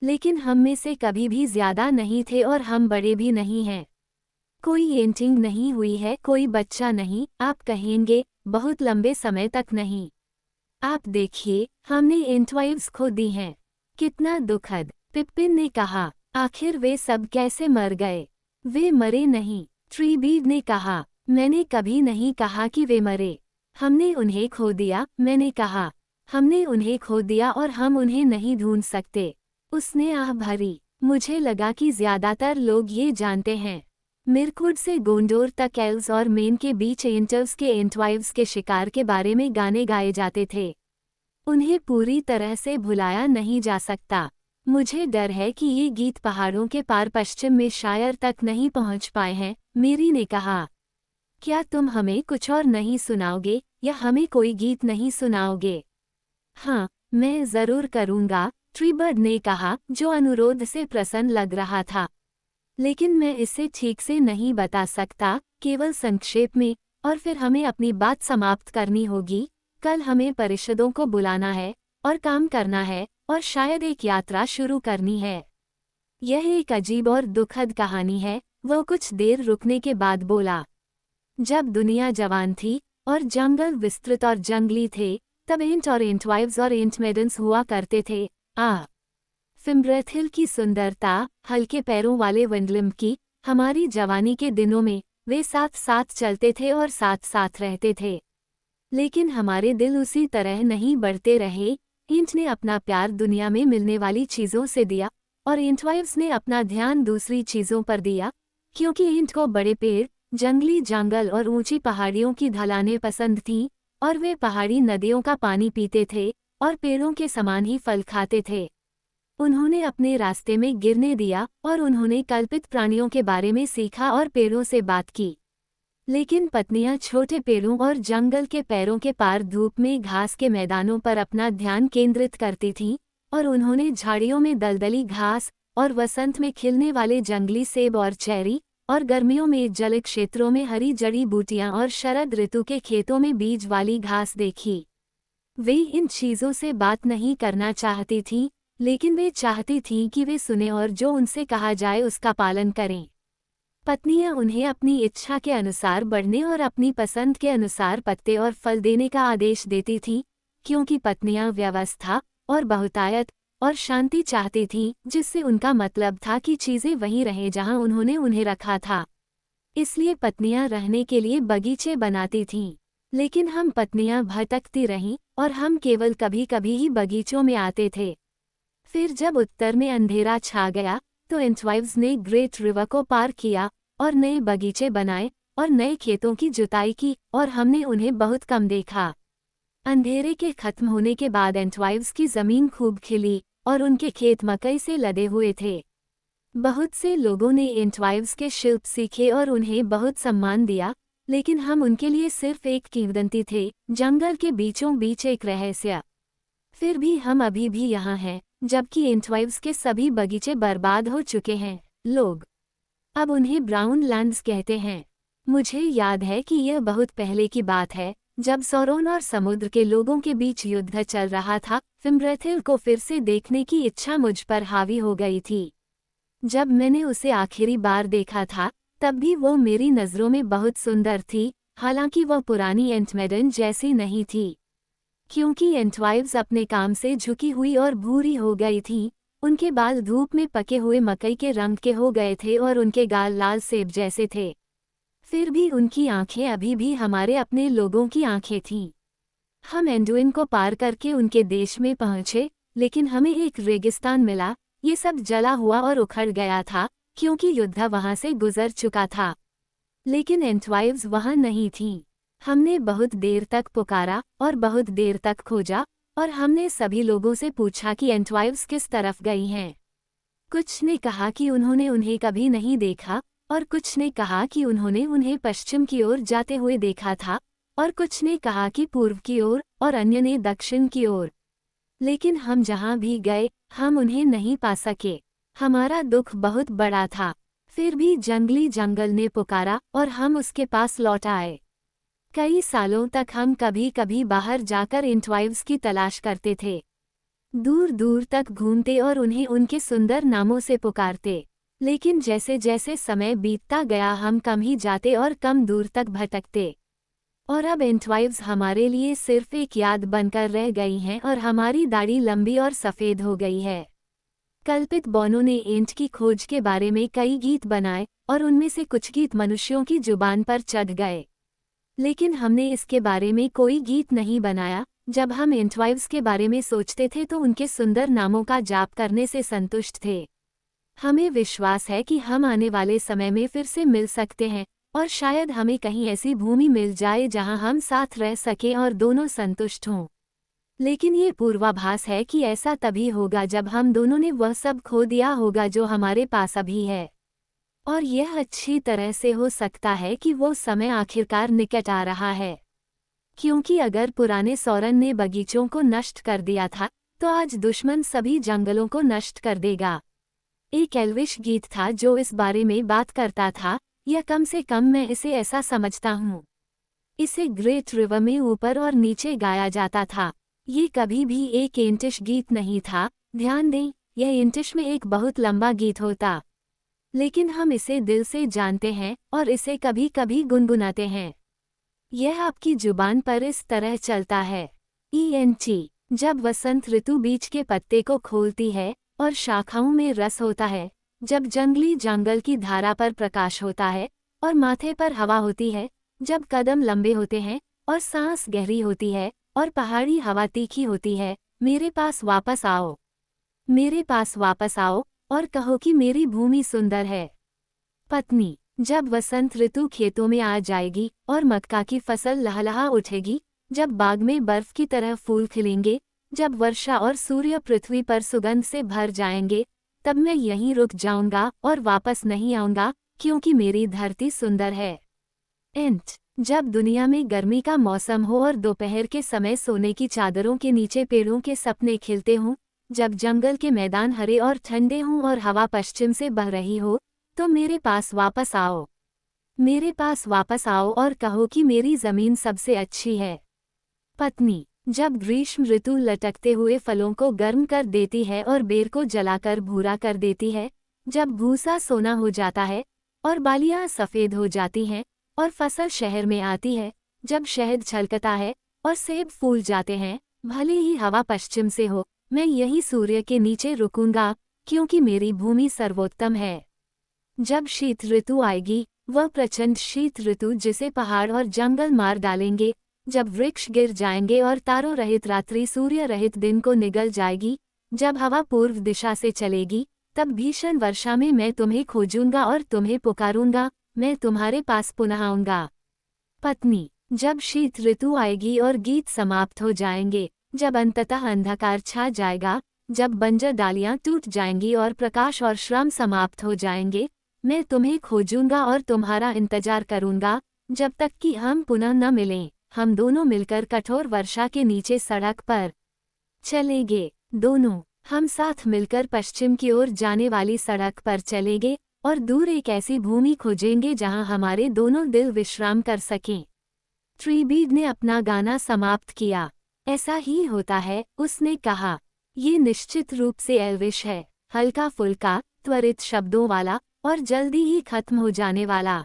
लेकिन हम में से कभी भी ज्यादा नहीं थे और हम बड़े भी नहीं हैं। कोई एंटिंग नहीं हुई है, कोई बच्चा नहीं, आप कहेंगे, बहुत लंबे समय तक नहीं। आप देखिए, हमने एंटवाइव्स खो दी हैं। कितना दुखद। पिप्पिन ने कहा, आखिर वे सब कैसे मर गए? वे मरे नहीं, ट्रीबीड ने कहा। मैंने कभी नहीं कहा कि वे मरे। हमने उन्हें खो दिया, मैंने कहा। हमने उन्हें खो दिया और हम उन्हें नहीं ढूंढ सकते। उसने आह भरी। मुझे लगा कि ज्यादातर लोग ये जानते हैं। मिरकुड से गोंडोर तक एल्व्स और मेन के बीच एंटर्स के एंटवाइव्स के शिकार के बारे में गाने गाए जाते थे। उन्हें पूरी तरह से भुलाया नहीं जा सकता। मुझे डर है कि ये गीत पहाड़ों के पार पश्चिम में शायर तक नहीं पहुंच पाए हैं, मेरी ने कहा। क्या तुम हमें कुछ और नहीं सुनाओगे, या हमें कोई गीत नहीं सुनाओगे? हाँ, मैं जरूर करूँगा, ट्रीबर्ड ने कहा, जो अनुरोध से प्रसन्न लग रहा था। लेकिन मैं इसे ठीक से नहीं बता सकता, केवल संक्षेप में, और फिर हमें अपनी बात समाप्त करनी होगी। कल हमें परिषदों को बुलाना है, और काम करना है, और शायद एक यात्रा शुरू करनी है। यह एक अजीब और दुखद कहानी है, वह कुछ देर रुकने के बाद बोला। जब दुनिया जवान थी, और जंगल विस्तृत और जंगली थे, तब एंट और एंटवाइव्स और एंटमेडन्स हुआ करते थे। फिम्ब्रेथिल की सुंदरता, हल्के पैरों वाले विंडलिम की, हमारी जवानी के दिनों में, वे साथ साथ चलते थे और साथ साथ रहते थे। लेकिन हमारे दिल उसी तरह नहीं बढ़ते रहे। एंट ने अपना प्यार दुनिया में मिलने वाली चीज़ों से दिया, और एंटवाइव्स ने अपना ध्यान दूसरी चीज़ों पर दिया, क्योंकि एंट को बड़े पेड़, जंगली जंगल और ऊंची पहाड़ियों की ढलानें पसंद थीं, और वे पहाड़ी नदियों का पानी पीते थे, और पेड़ों के समान ही फल खाते थे। उन्होंने अपने रास्ते में गिरने दिया, और उन्होंने कल्पित प्राणियों के बारे में सीखा और पेड़ों से बात की। लेकिन पत्नियां छोटे पेड़ों और जंगल के पैरों के पार धूप में घास के मैदानों पर अपना ध्यान केंद्रित करती थीं, और उन्होंने झाड़ियों में दलदली घास, और वसंत में खिलने वाले जंगली सेब और चेरी, और गर्मियों में जल क्षेत्रों में हरी जड़ी बूटियां और शरद ऋतु के खेतों में बीज वाली घास देखी। वे इन चीज़ों से बात नहीं करना चाहती थीं, लेकिन वे चाहती थीं कि वे सुने और जो उनसे कहा जाए उसका पालन करें। पत्नियां उन्हें अपनी इच्छा के अनुसार बढ़ने और अपनी पसंद के अनुसार पत्ते और फल देने का आदेश देती थीं, क्योंकि पत्नियां व्यवस्था और बहुतायत और शांति चाहती थीं, जिससे उनका मतलब था कि चीजें वहीं रहें जहां उन्होंने उन्हें रखा था। इसलिए पत्नियां रहने के लिए बगीचे बनाती थीं। लेकिन हम पत्नियां भटकती रहीं और हम केवल कभी कभी ही बगीचों में आते थे। फिर जब उत्तर में अंधेरा छा गया तो एंटवाइव्स ने ग्रेट रिवर को पार किया और नए बगीचे बनाए और नए खेतों की जुताई की, और हमने उन्हें बहुत कम देखा। अंधेरे के खत्म होने के बाद एंटवाइव्स की जमीन खूब खिली और उनके खेत मकई से लदे हुए थे। बहुत से लोगों ने एंटवाइव्स के शिल्प सीखे और उन्हें बहुत सम्मान दिया, लेकिन हम उनके लिए सिर्फ एक किंवदंती थे, जंगल के बीचों बीच एक रहस्य। फिर भी हम अभी भी यहाँ हैं, जबकि एंटवाइव्स के सभी बगीचे बर्बाद हो चुके हैं। लोग अब उन्हें ब्राउन लैंड्स कहते हैं। मुझे याद है कि यह बहुत पहले की बात है, जब सौरोन और समुद्र के लोगों के बीच युद्ध चल रहा था। फिम्ब्रेथिल को फिर से देखने की इच्छा मुझ पर हावी हो गई थी। जब मैंने उसे आखिरी बार देखा था, तब भी वो मेरी नज़रों में बहुत सुंदर थी, हालांकि वह पुरानी एंटमेडन जैसी नहीं थी। क्योंकि एंटवाइव्स अपने काम से झुकी हुई और भूरी हो गई थीं, उनके बाल धूप में पके हुए मकई के रंग के हो गए थे और उनके गाल लाल सेब जैसे थे। फिर भी उनकी आंखें अभी भी हमारे अपने लोगों की आंखें थीं। हम एंडुइन को पार करके उनके देश में पहुंचे, लेकिन हमें एक रेगिस्तान मिला। ये सब जला हुआ और उखड़ गया था, क्योंकि युद्ध वहां से गुजर चुका था। लेकिन एंटवाइव्स वहां नहीं थीं। हमने बहुत देर तक पुकारा और बहुत देर तक खोजा, और हमने सभी लोगों से पूछा कि एंटवाइव्स किस तरफ गई हैं। कुछ ने कहा कि उन्होंने उन्हें कभी नहीं देखा, और कुछ ने कहा कि उन्होंने उन्हें पश्चिम की ओर जाते हुए देखा था, और कुछ ने कहा कि पूर्व की ओर, और अन्य ने दक्षिण की ओर। लेकिन हम जहां भी गए, हम उन्हें नहीं पा सके। हमारा दुख बहुत बड़ा था। फिर भी जंगली जंगल ने पुकारा और हम उसके पास लौट आए। कई सालों तक हम कभी कभी बाहर जाकर एंटवाइव्स की तलाश करते थे। दूर दूर तक घूमते और उन्हें उनके सुंदर नामों से पुकारते। लेकिन जैसे जैसे समय बीतता गया हम कम ही जाते और कम दूर तक भटकते। और अब एंटवाइव्स हमारे लिए सिर्फ एक याद बनकर रह गई हैं और हमारी दाढ़ी लंबी और सफ़ेद हो गई है। कल्पित बोनो ने एंट की खोज के बारे में कई गीत बनाए और उनमें से कुछ गीत मनुष्यों की जुबान पर चढ़ गए। लेकिन हमने इसके बारे में कोई गीत नहीं बनाया। जब हम एंटवाइव्स के बारे में सोचते थे तो उनके सुंदर नामों का जाप करने से संतुष्ट थे। हमें विश्वास है कि हम आने वाले समय में फिर से मिल सकते हैं, और शायद हमें कहीं ऐसी भूमि मिल जाए जहां हम साथ रह सकें और दोनों संतुष्ट हों। लेकिन ये पूर्वाभास है कि ऐसा तभी होगा जब हम दोनों ने वह सब खो दिया होगा जो हमारे पास अभी है। और यह अच्छी तरह से हो सकता है कि वो समय आखिरकार निकट आ रहा है। क्योंकि अगर पुराने सौरन ने बगीचों को नष्ट कर दिया था, तो आज दुश्मन सभी जंगलों को नष्ट कर देगा। एक एल्विश गीत था जो इस बारे में बात करता था, या कम से कम मैं इसे ऐसा समझता हूँ। इसे ग्रेट रिवर में ऊपर और नीचे गाया जाता था। ये कभी भी एक एंटिश गीत नहीं था। ध्यान दें, यह एंटिश में एक बहुत लंबा गीत होता, लेकिन हम इसे दिल से जानते हैं और इसे कभी कभी गुनगुनाते हैं। यह आपकी जुबान पर इस तरह चलता है। ENT, जब वसंत ऋतु बीज के पत्ते को खोलती है और शाखाओं में रस होता है, जब जंगली जंगल की धारा पर प्रकाश होता है और माथे पर हवा होती है, जब कदम लंबे होते हैं और सांस गहरी होती है और पहाड़ी हवा तीखी होती है, मेरे पास वापस आओ। मेरे पास वापस आओ और कहो कि मेरी भूमि सुंदर है। पत्नी, जब वसंत ऋतु खेतों में आ जाएगी और मक्का की फसल लहलहा उठेगी, जब बाग में बर्फ की तरह फूल खिलेंगे, जब वर्षा और सूर्य पृथ्वी पर सुगंध से भर जाएंगे, तब मैं यहीं रुक जाऊंगा और वापस नहीं आऊंगा, क्योंकि मेरी धरती सुंदर है। एंट, जब दुनिया में गर्मी का मौसम हो और दोपहर के समय सोने की चादरों के नीचे पेड़ों के सपने खिलते हों, जब जंगल के मैदान हरे और ठंडे हों और हवा पश्चिम से बह रही हो, तो मेरे पास वापस आओ। मेरे पास वापस आओ और कहो कि मेरी जमीन सबसे अच्छी है। पत्नी, जब ग्रीष्म ऋतु लटकते हुए फलों को गर्म कर देती है और बेर को जलाकर भूरा कर देती है, जब भूसा सोना हो जाता है और बालियां सफ़ेद हो जाती हैं और फसल शहर में आती है, जब शहद छलकता है और सेब फूल जाते हैं, भले ही हवा पश्चिम से हो, मैं यही सूर्य के नीचे रुकूंगा, क्योंकि मेरी भूमि सर्वोत्तम है। जब शीत ऋतु आएगी, वह प्रचंड शीत ऋतु जिसे पहाड़ और जंगल मार डालेंगे, जब वृक्ष गिर जाएंगे और तारों रहित रात्रि सूर्य रहित दिन को निगल जाएगी, जब हवा पूर्व दिशा से चलेगी, तब भीषण वर्षा में मैं तुम्हें खोजूंगा और तुम्हें पुकारूंगा, मैं तुम्हारे पास पुनः आऊंगा। पत्नी, जब शीत ऋतु आएगी और गीत समाप्त हो जाएंगे, जब अंततः अंधकार छा जाएगा, जब बंजर डालियां टूट जाएंगी और प्रकाश और श्रम समाप्त हो जाएंगे, मैं तुम्हें खोजूंगा और तुम्हारा इंतजार करूंगा, जब तक कि हम पुनः न मिलें। हम दोनों मिलकर कठोर वर्षा के नीचे सड़क पर चलेंगे। दोनों हम साथ मिलकर पश्चिम की ओर जाने वाली सड़क पर चलेंगे और दूर एक ऐसी भूमि खोजेंगे जहां हमारे दोनों दिल विश्राम कर सकें। ट्रीबीड ने अपना गाना समाप्त किया। ऐसा ही होता है, उसने कहा। ये निश्चित रूप से एल्विश है, हल्का फुल्का, त्वरित शब्दों वाला और जल्दी ही खत्म हो जाने वाला।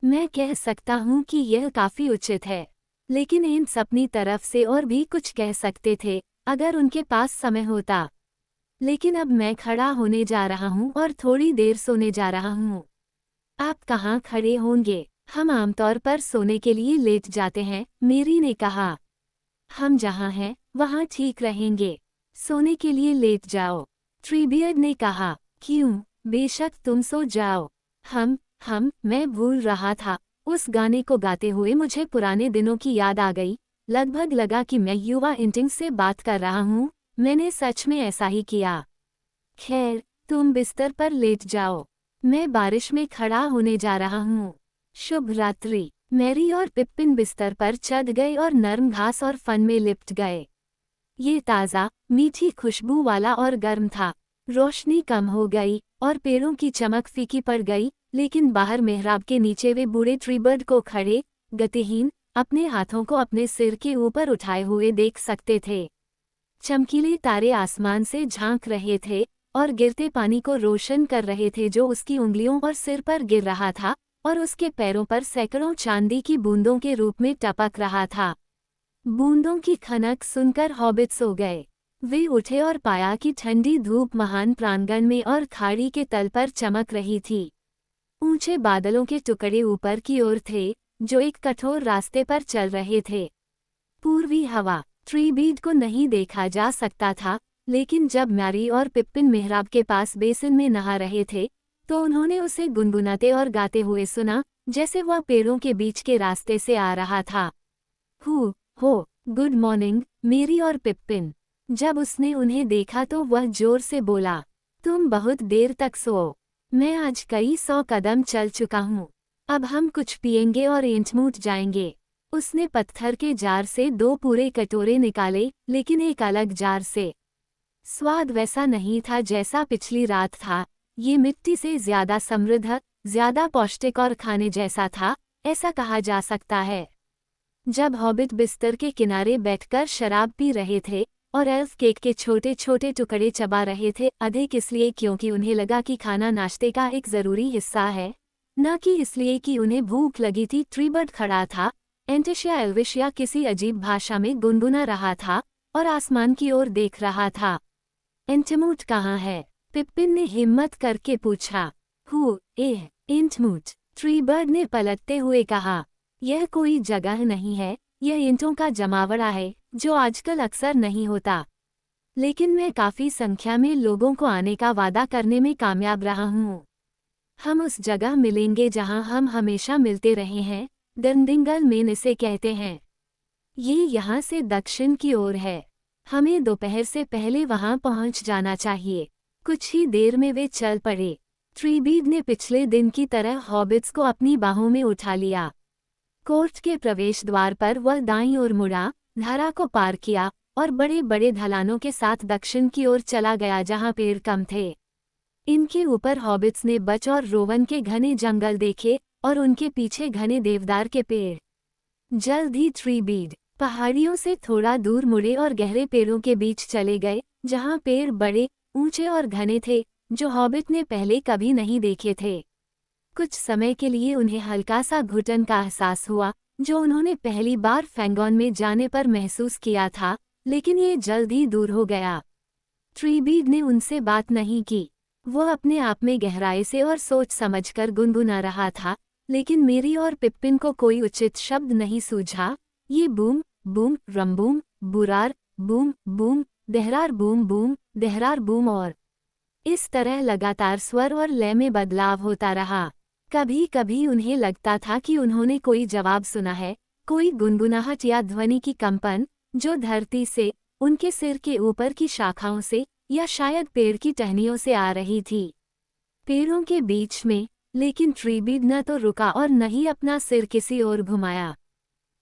मैं कह सकता हूँ कि यह काफी उचित है, लेकिन एम्स अपनी तरफ से और भी कुछ कह सकते थे अगर उनके पास समय होता। लेकिन अब मैं खड़ा होने जा रहा हूँ और थोड़ी देर सोने जा रहा हूँ। आप कहाँ खड़े होंगे? हम आमतौर पर सोने के लिए लेट जाते हैं, मेरी ने कहा। हम जहाँ हैं वहाँ ठीक रहेंगे। सोने के लिए लेट जाओ, ट्रीबियर्ड ने कहा। क्यों? बेशक तुम सो जाओ। मैं भूल रहा था। उस गाने को गाते हुए मुझे पुराने दिनों की याद आ गई। लगभग लगा कि मैं युवा इंटिंग से बात कर रहा हूँ। मैंने सच में ऐसा ही किया। खैर, तुम बिस्तर पर लेट जाओ। मैं बारिश में खड़ा होने जा रहा हूँ। शुभ रात्रि। मैरी और पिप्पिन बिस्तर पर चढ़ गए और नरम घास और फन में लिपट गए। ये ताज़ा, मीठी खुशबू वाला और गर्म था। रोशनी कम हो गई और पेड़ों की चमक फीकी पड़ गई, लेकिन बाहर मेहराब के नीचे वे बूढ़े ट्रीबर्ड को खड़े, गतिहीन, अपने हाथों को अपने सिर के ऊपर उठाए हुए देख सकते थे। चमकीले तारे आसमान से झांक रहे थे और गिरते पानी को रोशन कर रहे थे जो उसकी उंगलियों और सिर पर गिर रहा था और उसके पैरों पर सैकड़ों चांदी की बूंदों के रूप में टपक रहा था। बूंदों की खनक सुनकर हॉबिट सो गए। वे उठे और पाया कि ठंडी धूप महान प्रांगण में और खाड़ी के तल पर चमक रही थी। ऊंचे बादलों के टुकड़े ऊपर की ओर थे, जो एक कठोर रास्ते पर चल रहे थे। पूर्वी हवा। ट्रीबीड को नहीं देखा जा सकता था, लेकिन जब मैरी और पिप्पिन मेहराब के पास बेसिन में नहा रहे थे, तो उन्होंने उसे गुनगुनाते और गाते हुए सुना, जैसे वह पेड़ों के बीच के रास्ते से आ रहा था। हो, गुड मॉर्निंग, मेरी और पिप्पिन। जब उसने उन्हें देखा तो वह जोर से बोला, तुम बहुत देर तक सो। मैं आज कई 100 कदम चल चुका हूँ। अब हम कुछ पिएंगे और एंटमूट जाएंगे। उसने पत्थर के जार से 2 पूरे कटोरे निकाले, लेकिन एक अलग जार से। स्वाद वैसा नहीं था जैसा पिछली रात था। ये मिट्टी से ज्यादा समृद्ध, ज्यादा पौष्टिक और खाने जैसा था, ऐसा कहा जा सकता है। जब हॉबिट बिस्तर के किनारे बैठकर शराब पी रहे थे और एल्फ केक के छोटे छोटे टुकड़े चबा रहे थे, अधिक इसलिए क्योंकि उन्हें लगा कि खाना नाश्ते का एक जरूरी हिस्सा है, न कि इसलिए कि उन्हें भूख लगी थी। ट्रीबर्ड खड़ा था, एंटिशिया एल्विशिया किसी अजीब भाषा में गुनगुना रहा था और आसमान की ओर देख रहा था। एंटमूट कहाँ है? पिप्पिन ने हिम्मत करके पूछा। एंटमूट, ट्रीबर्ड ने पलटते हुए कहा। यह कोई जगह नहीं है, यह ईंटों का जमावड़ा है, जो आजकल अक्सर नहीं होता। लेकिन मैं काफी संख्या में लोगों को आने का वादा करने में कामयाब रहा हूँ। हम उस जगह मिलेंगे जहाँ हम हमेशा मिलते रहे हैं, डंडिंगल मेन इसे कहते हैं। ये यहाँ से दक्षिण की ओर है। हमें दोपहर से पहले वहाँ पहुँच जाना चाहिए। कुछ ही देर में वे चल पड़े। ट्रीबीड ने पिछले दिन की तरह हॉबिट्स को अपनी बाहों में उठा लिया। कोर्ट के प्रवेश द्वार पर वह दाईं ओर मुड़ा, धारा को पार किया और बड़े बड़े ढलानों के साथ दक्षिण की ओर चला गया जहाँ पेड़ कम थे। इनके ऊपर हॉबिट्स ने बच और रोवन के घने जंगल देखे और उनके पीछे घने देवदार के पेड़। जल्द ही ट्रीबीड, पहाड़ियों से थोड़ा दूर मुड़े और गहरे पेड़ों के बीच चले गए, जहां पेड़ बड़े, ऊंचे और घने थे, जो हॉबिट ने पहले कभी नहीं देखे थे। कुछ समय के लिए उन्हें हल्का सा घुटन का एहसास हुआ, जो उन्होंने पहली बार फैंगॉन में जाने पर महसूस किया था, लेकिन ये जल्द ही दूर हो गया। ट्रीबीड ने उनसे बात नहीं की। वह अपने आप में गहराई से और सोच समझकर गुनगुना रहा था, लेकिन मेरी और पिप्पिन को कोई उचित शब्द नहीं सूझा। ये बूम बूम रंबूम बुरार बूम बूम देहरार बूम बूम देहरार बूम और इस तरह लगातार स्वर और लय में बदलाव होता रहा। कभी कभी उन्हें लगता था कि उन्होंने कोई जवाब सुना है, कोई गुनगुनाहट या ध्वनि की कंपन, जो धरती से, उनके सिर के ऊपर की शाखाओं से, या शायद पेड़ की टहनियों से आ रही थी। पेड़ों के बीच में, लेकिन ट्रीबीड न तो रुका और न ही अपना सिर किसी ओर घुमाया।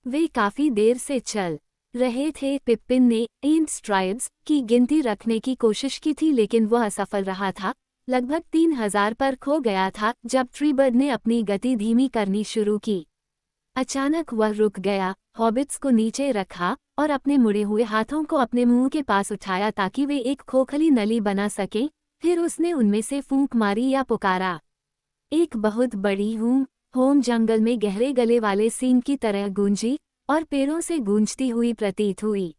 वे काफी देर से चल रहे थे। पिप्पिन ने एंट स्ट्राइड्स की गिनती रखने की कोशिश की थी, लेकिन वह असफल रहा था। लगभग 3000 पर खो गया था जब ट्रीबर्ड ने अपनी गति धीमी करनी शुरू की। अचानक वह रुक गया, हॉबिट्स को नीचे रखा और अपने मुड़े हुए हाथों को अपने मुंह के पास उठाया ताकि वे एक खोखली नली बना सकें। फिर उसने उनमें से फूंक मारी या पुकारा। एक बहुत बड़ी होम जंगल में गहरे गले वाले सींग की तरह गूंजी और पेड़ों से गूंजती हुई प्रतीत हुई।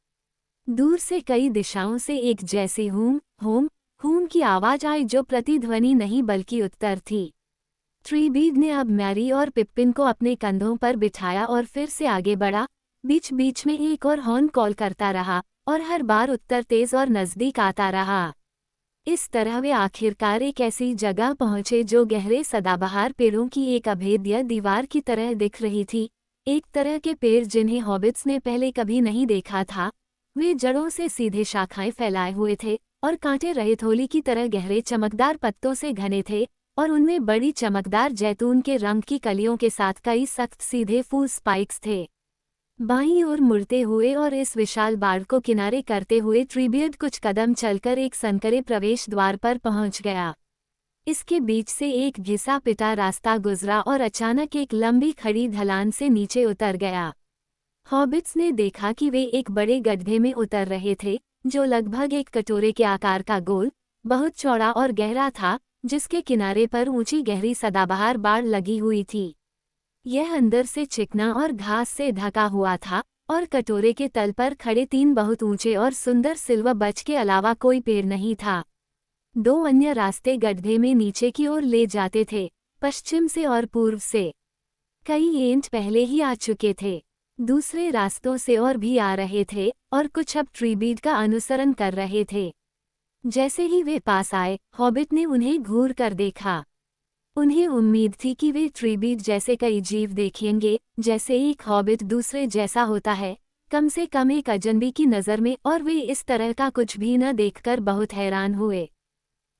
दूर से कई दिशाओं से एक जैसी हूम की आवाज आई, जो प्रतिध्वनि नहीं बल्कि उत्तर थी। ट्रीबीड ने अब मैरी और पिप्पिन को अपने कंधों पर बिठाया और फिर से आगे बढ़ा। बीच बीच में एक और हॉर्न कॉल करता रहा और हर बार उत्तर तेज और नजदीक आता रहा। इस तरह वे आखिरकार एक ऐसी जगह पहुंचे जो गहरे सदाबहार पेड़ों की एक अभेद्य दीवार की तरह दिख रही थी। एक तरह के पेड़ जिन्हें हॉबिट्स ने पहले कभी नहीं देखा था। वे जड़ों से सीधे शाखाएं फैलाए हुए थे और कांटे रहित होली की तरह गहरे चमकदार पत्तों से घने थे, और उनमें बड़ी चमकदार जैतून के रंग की कलियों के साथ कई सख्त सीधे फूल स्पाइक्स थे। बाईं ओर मुड़ते हुए और इस विशाल बाड़ को किनारे करते हुए ट्रीबीड कुछ कदम चलकर एक संकरे प्रवेश द्वार पर पहुंच गया। इसके बीच से एक घिसा पिटा रास्ता गुजरा और अचानक एक लंबी खड़ी ढलान से नीचे उतर गया। हॉबिट्स ने देखा कि वे एक बड़े गड्ढे में उतर रहे थे, जो लगभग एक कटोरे के आकार का गोल, बहुत चौड़ा और गहरा था, जिसके किनारे पर ऊंची गहरी सदाबहार बाड़ लगी हुई थी। यह अंदर से चिकना और घास से ढका हुआ था, और कटोरे के तल पर खड़े 3 बहुत ऊंचे और सुंदर सिल्वर बच के अलावा कोई पेड़ नहीं था। 2 अन्य रास्ते गड्ढे में नीचे की ओर ले जाते थे, पश्चिम से और पूर्व से। कई एंट पहले ही आ चुके थे, दूसरे रास्तों से और भी आ रहे थे, और कुछ अब ट्रीबीड का अनुसरण कर रहे थे। जैसे ही वे पास आए, हॉबिट ने उन्हें घूर कर देखा। उन्हें उम्मीद थी कि वे ट्रीबीड जैसे कई जीव देखेंगे, जैसे एक हॉबिट दूसरे जैसा होता है, कम से कम एक अजनबी की नज़र में, और वे इस तरह का कुछ भी न देखकर बहुत हैरान हुए।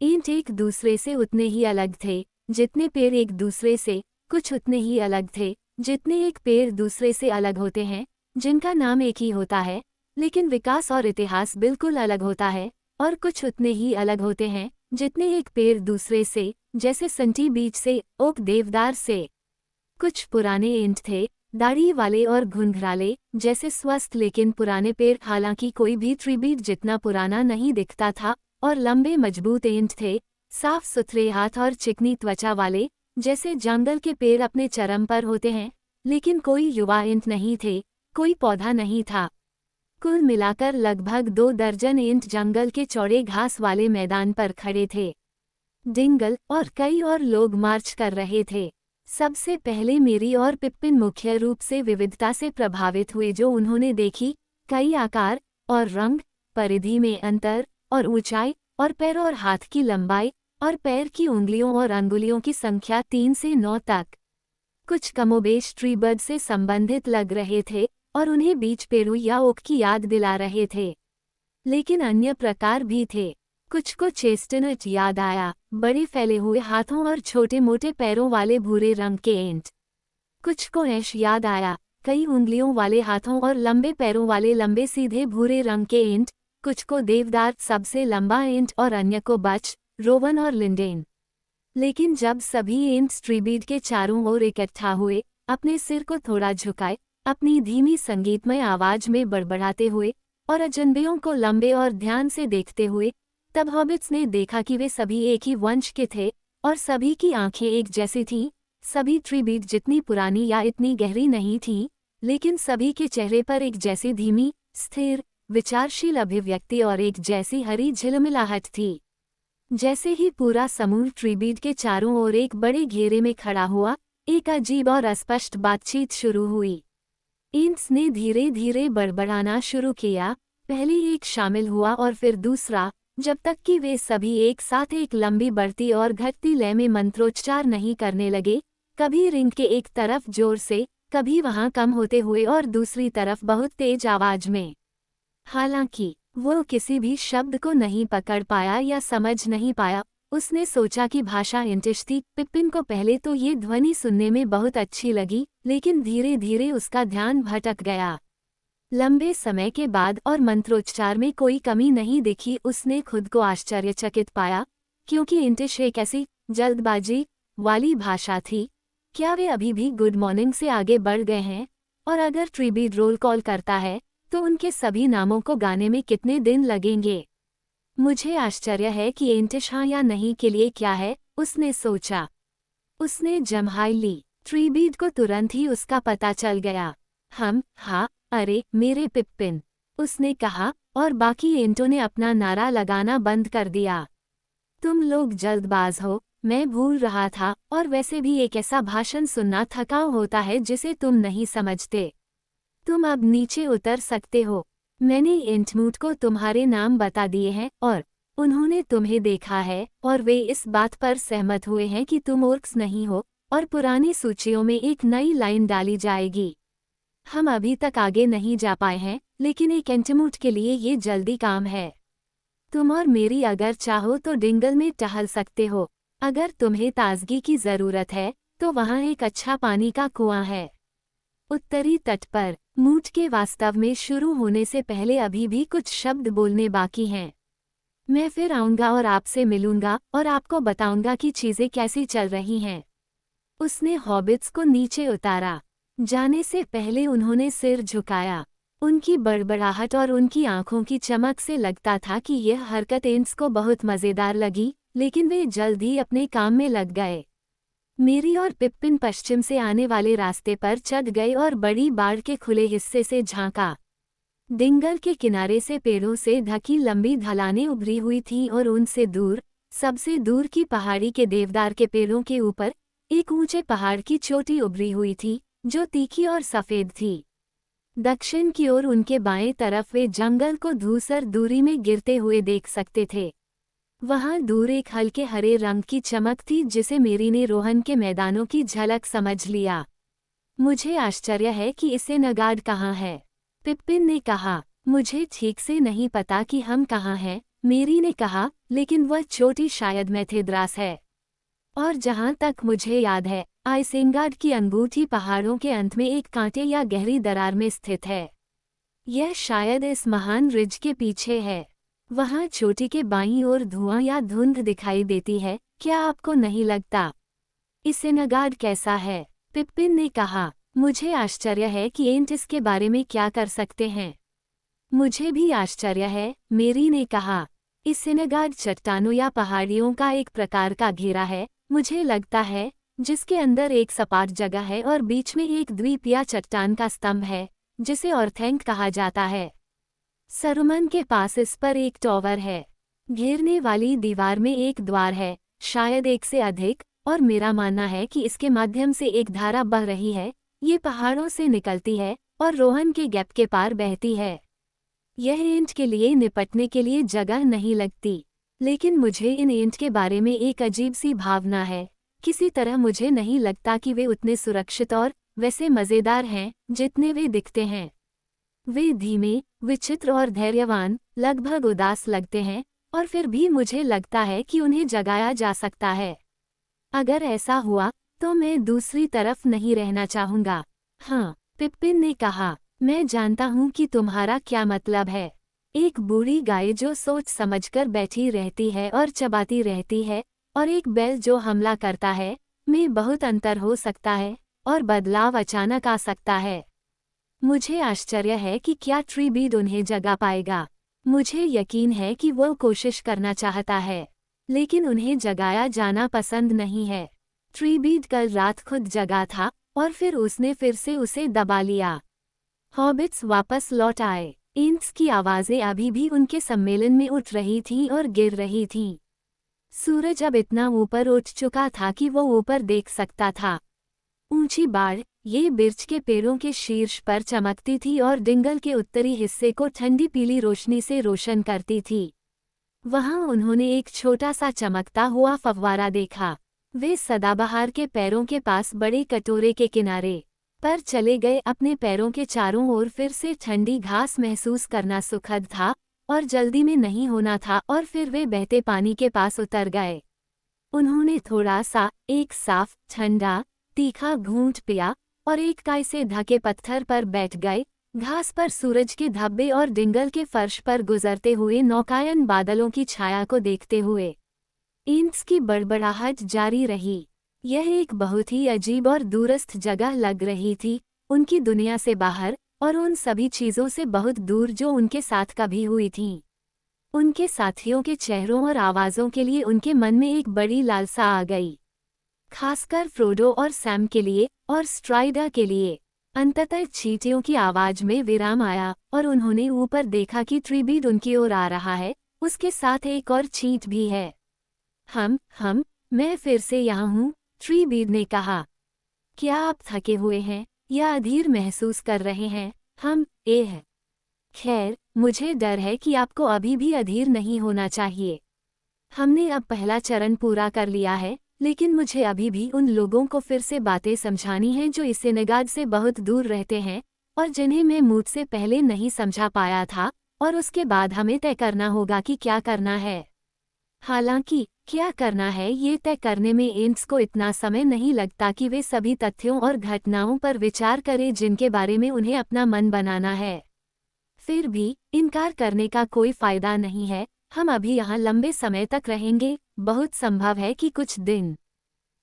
एंट एक दूसरे से उतने ही अलग थे जितने पेड़ एक दूसरे से, कुछ उतने ही अलग थे जितने एक पेड़ दूसरे से अलग होते हैं, जिनका नाम एक ही होता है, लेकिन विकास और इतिहास बिल्कुल अलग होता है, और कुछ उतने ही अलग होते हैं जितने एक पेड़ दूसरे से, जैसे संटी बीच से, ओक देवदार से। कुछ पुराने एंट थे, दाढ़ी वाले और घुंघराले, जैसे स्वस्थ लेकिन पुराने पेड़, हालांकि कोई भी ट्रीबीड जितना पुराना नहीं दिखता था, और लंबे मजबूत एंट थे, साफ सुथरे हाथ और चिकनी त्वचा वाले, जैसे जंगल के पेड़ अपने चरम पर होते हैं, लेकिन कोई युवा एंट नहीं थे, कोई पौधा नहीं था। कुल मिलाकर लगभग 2 दर्जन एंट जंगल के चौड़े घास वाले मैदान पर खड़े थे। डिंगल और कई और लोग मार्च कर रहे थे। सबसे पहले मेरी और पिप्पिन मुख्य रूप से विविधता से प्रभावित हुए जो उन्होंने देखी। कई आकार और रंग, परिधि में अंतर और ऊंचाई, और पैर और हाथ की लंबाई, और पैर की उंगलियों और अंगुलियों की संख्या 3 से 9 तक। कुछ कमोबेश ट्रीबर्ड से संबंधित लग रहे थे और उन्हें बीच पेड़ों या ओक की याद दिला रहे थे, लेकिन अन्य प्रकार भी थे। कुछ को चेस्टनट याद आया, बड़े फैले हुए हाथों और छोटे मोटे पैरों वाले भूरे रंग के एंट। कुछ को ऐश याद आया, कई उंगलियों वाले हाथों और लंबे पैरों वाले लंबे सीधे भूरे रंग के एंट। कुछ को देवदार, सबसे लंबा एंट, और अन्य को बच, रोवन और लिंडेन। लेकिन जब सभी एंट्स ट्रीबीड के चारों ओर इकट्ठा हुए, अपने सिर को थोड़ा झुकाए, अपनी धीमी संगीतमय आवाज में बड़बड़ाते हुए और अजनबियों को लंबे और ध्यान से देखते हुए। तब हॉबिट्स ने देखा कि वे सभी एक ही वंश के थे और सभी की आंखें एक जैसी थीं। सभी ट्रीबीट जितनी पुरानी या इतनी गहरी नहीं थीं, लेकिन सभी के चेहरे पर एक जैसी धीमी, स्थिर, विचारशील अभिव्यक्ति और एक जैसी हरी झिलमिलाहट थी। जैसे ही पूरा समूह ट्रीबीट के चारों ओर एक बड़े घेरे में खड़ा हुआ, एक अजीब और अस्पष्ट बातचीत शुरू हुई। एंट्स ने धीरे धीरे बड़बड़ाना शुरू किया। पहले एक शामिल हुआ और फिर दूसरा, जब तक कि वे सभी एक साथ एक लंबी बढ़ती और घटती लय में मंत्रोच्चार नहीं करने लगे। कभी रिंग के एक तरफ जोर से, कभी वहां कम होते हुए और दूसरी तरफ बहुत तेज आवाज में। हालांकि वो किसी भी शब्द को नहीं पकड़ पाया या समझ नहीं पाया। उसने सोचा कि भाषा इंटिश थी। पिपिन को पहले तो ये ध्वनि सुनने में बहुत अच्छी लगी, लेकिन धीरे धीरे उसका ध्यान भटक गया। लंबे समय के बाद और मंत्रोच्चार में कोई कमी नहीं दिखी, उसने खुद को आश्चर्यचकित पाया, क्योंकि इंटिश एक ऐसी जल्दबाजी वाली भाषा थी। क्या वे अभी भी गुड मॉर्निंग से आगे बढ़ गए हैं? और अगर ट्रीबीट रोल कॉल करता है तो उनके सभी नामों को गाने में कितने दिन लगेंगे? मुझे आश्चर्य है कि इंटिश हाँ या नहीं के लिए क्या है, उसने सोचा। उसने जम्हाई ली। ट्रीबीट को तुरंत ही उसका पता चल गया। हाँ, अरे मेरे पिप्पिन, उसने कहा, और बाकी एंटों ने अपना नारा लगाना बंद कर दिया। तुम लोग जल्दबाज हो, मैं भूल रहा था, और वैसे भी एक ऐसा भाषण सुनना थकाऊ होता है जिसे तुम नहीं समझते। तुम अब नीचे उतर सकते हो। मैंने एंटमूट को तुम्हारे नाम बता दिए हैं और उन्होंने तुम्हें देखा है और वे इस बात पर सहमत हुए हैं कि तुम ओर्क्स नहीं हो और पुरानी सूचियों में एक नई लाइन डाली जाएगी। हम अभी तक आगे नहीं जा पाए हैं, लेकिन एक एंटमूट के लिए ये जल्दी काम है। तुम और मेरी अगर चाहो तो डिंगल में टहल सकते हो। अगर तुम्हें ताजगी की ज़रूरत है तो वहाँ एक अच्छा पानी का कुआं है। उत्तरी तट पर। मूट के वास्तव में शुरू होने से पहले अभी भी कुछ शब्द बोलने बाकी हैं। मैं फिर आऊँगा और आपसे मिलूंगा और आपको बताऊंगा कि चीज़ें कैसी चल रही हैं। उसने हॉबिट्स को नीचे उतारा। जाने से पहले उन्होंने सिर झुकाया। उनकी बड़बड़ाहट और उनकी आंखों की चमक से लगता था कि यह हरकत एंट्स को बहुत मज़ेदार लगी, लेकिन वे जल्द ही अपने काम में लग गए। मेरी और पिप्पिन पश्चिम से आने वाले रास्ते पर चढ़ गए और बड़ी बाड़ के खुले हिस्से से झांका। डिंगल के किनारे से पेड़ों से ढकी लंबी ढलानें उभरी हुई थीं और उनसे दूर, सबसे दूर की पहाड़ी के देवदार के पेड़ों के ऊपर एक ऊंचे पहाड़ की चोटी उभरी हुई थी, जो तीखी और सफ़ेद थी। दक्षिण की ओर उनके बाएं तरफ वे जंगल को धूसर दूरी में गिरते हुए देख सकते थे। वहां दूर एक हल्के हरे रंग की चमक थी जिसे मेरी ने रोहन के मैदानों की झलक समझ लिया। मुझे आश्चर्य है कि इसे नगाड कहाँ है, पिप्पिन ने कहा। मुझे ठीक से नहीं पता कि हम कहाँ हैं, मेरी ने कहा, लेकिन वह चोटी शायद मैथेद्रास है। और जहाँ तक मुझे याद है, आइसेंगार्ड की अंगूठी पहाड़ों के अंत में एक कांटे या गहरी दरार में स्थित है। यह शायद इस महान रिज के पीछे है। वहाँ चोटी के बाईं ओर धुआं या धुंध दिखाई देती है, क्या आपको नहीं लगता? इसेनगाड कैसा है? पिप्पिन ने कहा। मुझे आश्चर्य है कि एंट इसके बारे में क्या कर सकते हैं। मुझे भी आश्चर्य है, मेरी ने कहा। इसेनगाड चट्टानों या पहाड़ियों का एक प्रकार का घेरा है, मुझे लगता है, जिसके अंदर एक सपाट जगह है और बीच में एक द्वीप या चट्टान का स्तंभ है, जिसे ऑर्थेंक कहा जाता है। सरुमन के पास इस पर एक टॉवर है। घेरने वाली दीवार में एक द्वार है, शायद एक से अधिक, और मेरा मानना है कि इसके माध्यम से एक धारा बह रही है। ये पहाड़ों से निकलती है और रोहन के गैप के पार बहती है। यह एंट के लिए निपटने के लिए जगह नहीं लगती, लेकिन मुझे इन एंट के बारे में एक अजीब सी भावना है। किसी तरह मुझे नहीं लगता कि वे उतने सुरक्षित और वैसे मज़ेदार हैं जितने वे दिखते हैं। वे धीमे, विचित्र और धैर्यवान, लगभग उदास लगते हैं, और फिर भी मुझे लगता है कि उन्हें जगाया जा सकता है। अगर ऐसा हुआ तो मैं दूसरी तरफ नहीं रहना चाहूँगा। हाँ, पिप्पिन ने कहा, मैं जानता हूँ कि तुम्हारा क्या मतलब है। एक बूढ़ी गाय जो सोच समझकर बैठी रहती है और चबाती रहती है, और एक बैल जो हमला करता है, में बहुत अंतर हो सकता है, और बदलाव अचानक आ सकता है। मुझे आश्चर्य है कि क्या ट्री बीड उन्हें जगा पाएगा। मुझे यकीन है कि वो कोशिश करना चाहता है, लेकिन उन्हें जगाया जाना पसंद नहीं है। ट्री बीड कल रात खुद जगा था और फिर उसने फिर से उसे दबा लिया। हॉबिट्स वापस लौट आए। एंट्स की आवाजें अभी भी उनके सम्मेलन में उठ रही थीं और गिर रही थीं। सूरज अब इतना ऊपर उठ चुका था कि वो ऊपर देख सकता था। ऊंची बाढ़ ये बिर्च के पेड़ों के शीर्ष पर चमकती थी और डिंगल के उत्तरी हिस्से को ठंडी पीली रोशनी से रोशन करती थी। वहां उन्होंने एक छोटा सा चमकता हुआ फव्वारा देखा। वे सदाबहार के पैरों के पास बड़े कटोरे के किनारे पर चले गए। अपने पैरों के चारों ओर फिर से ठंडी घास महसूस करना सुखद था और जल्दी में नहीं होना था, और फिर वे बहते पानी के पास उतर गए। उन्होंने थोड़ा सा एक साफ ठंडा तीखा घूंट पिया और एक काय से ढके पत्थर पर बैठ गए। घास पर सूरज के धब्बे और डिंगल के फर्श पर गुजरते हुए नौकायन बादलों की छाया को देखते हुए एंट्स की बड़बड़ाहट जारी रही। यह एक बहुत ही अजीब और दूरस्थ जगह लग रही थी, उनकी दुनिया से बाहर और उन सभी चीजों से बहुत दूर जो उनके साथ कभी हुई थीं। उनके साथियों के चेहरों और आवाज़ों के लिए उनके मन में एक बड़ी लालसा आ गई, खासकर फ्रोडो और सैम के लिए और स्ट्राइडर के लिए। अंततः चींटियों की आवाज में विराम आया और उन्होंने ऊपर देखा कि ट्रीबीड उनकी ओर आ रहा है, उसके साथ एक और चींट भी है। हम मैं फिर से यहाँ हूँ, ट्रीबीड ने कहा। क्या आप थके हुए हैं या अधीर महसूस कर रहे हैं? खैर, मुझे डर है कि आपको अभी भी अधीर नहीं होना चाहिए। हमने अब पहला चरण पूरा कर लिया है, लेकिन मुझे अभी भी उन लोगों को फिर से बातें समझानी हैं जो इस सिनेगाड से बहुत दूर रहते हैं और जिन्हें मैं मुझसे पहले नहीं समझा पाया था, और उसके बाद हमें तय करना होगा कि क्या करना है। हालांकि क्या करना है ये तय करने में एंट्स को इतना समय नहीं लगता कि वे सभी तथ्यों और घटनाओं पर विचार करें जिनके बारे में उन्हें अपना मन बनाना है। फिर भी इनकार करने का कोई फायदा नहीं है। हम अभी यहाँ लंबे समय तक रहेंगे, बहुत संभव है कि कुछ दिन।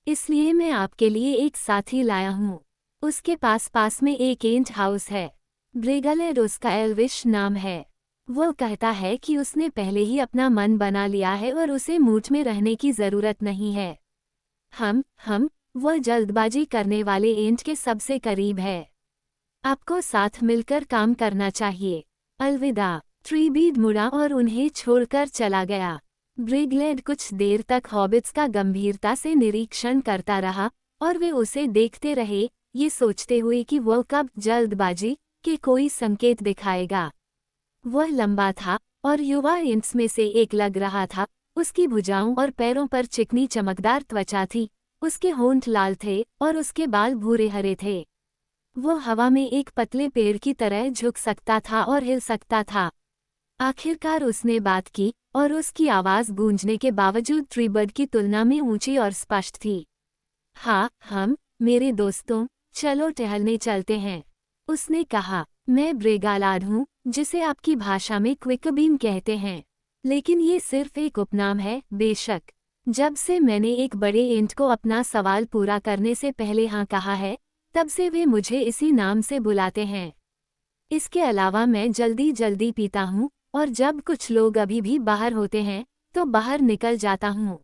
इसलिए मैं आपके लिए एक साथी लाया हूँ। उसके पास में एक एंट हाउस है। ब्रेगलेड उसका एल्विश नाम है। वो कहता है कि उसने पहले ही अपना मन बना लिया है और उसे मूठ में रहने की जरूरत नहीं है। वो जल्दबाजी करने वाले एंट के सबसे करीब है। आपको साथ मिलकर काम करना चाहिए। अलविदा। ट्रीबीड मुड़ा और उन्हें छोड़कर चला गया। ब्रेगलेड कुछ देर तक हॉबिट्स का गंभीरता से निरीक्षण करता रहा और वे उसे देखते रहे, ये सोचते हुए कि वह कब जल्दबाजी के कोई संकेत दिखाएगा। वह लंबा था और युवा एंट्स में से एक लग रहा था। उसकी भुजाओं और पैरों पर चिकनी चमकदार त्वचा थी, उसके होंठ लाल थे और उसके बाल भूरे हरे थे। वो हवा में एक पतले पेड़ की तरह झुक सकता था और हिल सकता था। आखिरकार उसने बात की और उसकी आवाज़ गूंजने के बावजूद ट्रीबर्ड की तुलना में ऊंची और स्पष्ट थी। मेरे दोस्तों, चलो टहलने चलते हैं, उसने कहा। मैं ब्रेगालाड हूँ, जिसे आपकी भाषा में क्विकबीम कहते हैं, लेकिन ये सिर्फ एक उपनाम है। बेशक, जब से मैंने एक बड़े एंट को अपना सवाल पूरा करने से पहले हाँ कहा है, तब से वे मुझे इसी नाम से बुलाते हैं। इसके अलावा मैं जल्दी पीता हूँ और जब कुछ लोग अभी भी बाहर होते हैं तो बाहर निकल जाता हूँ।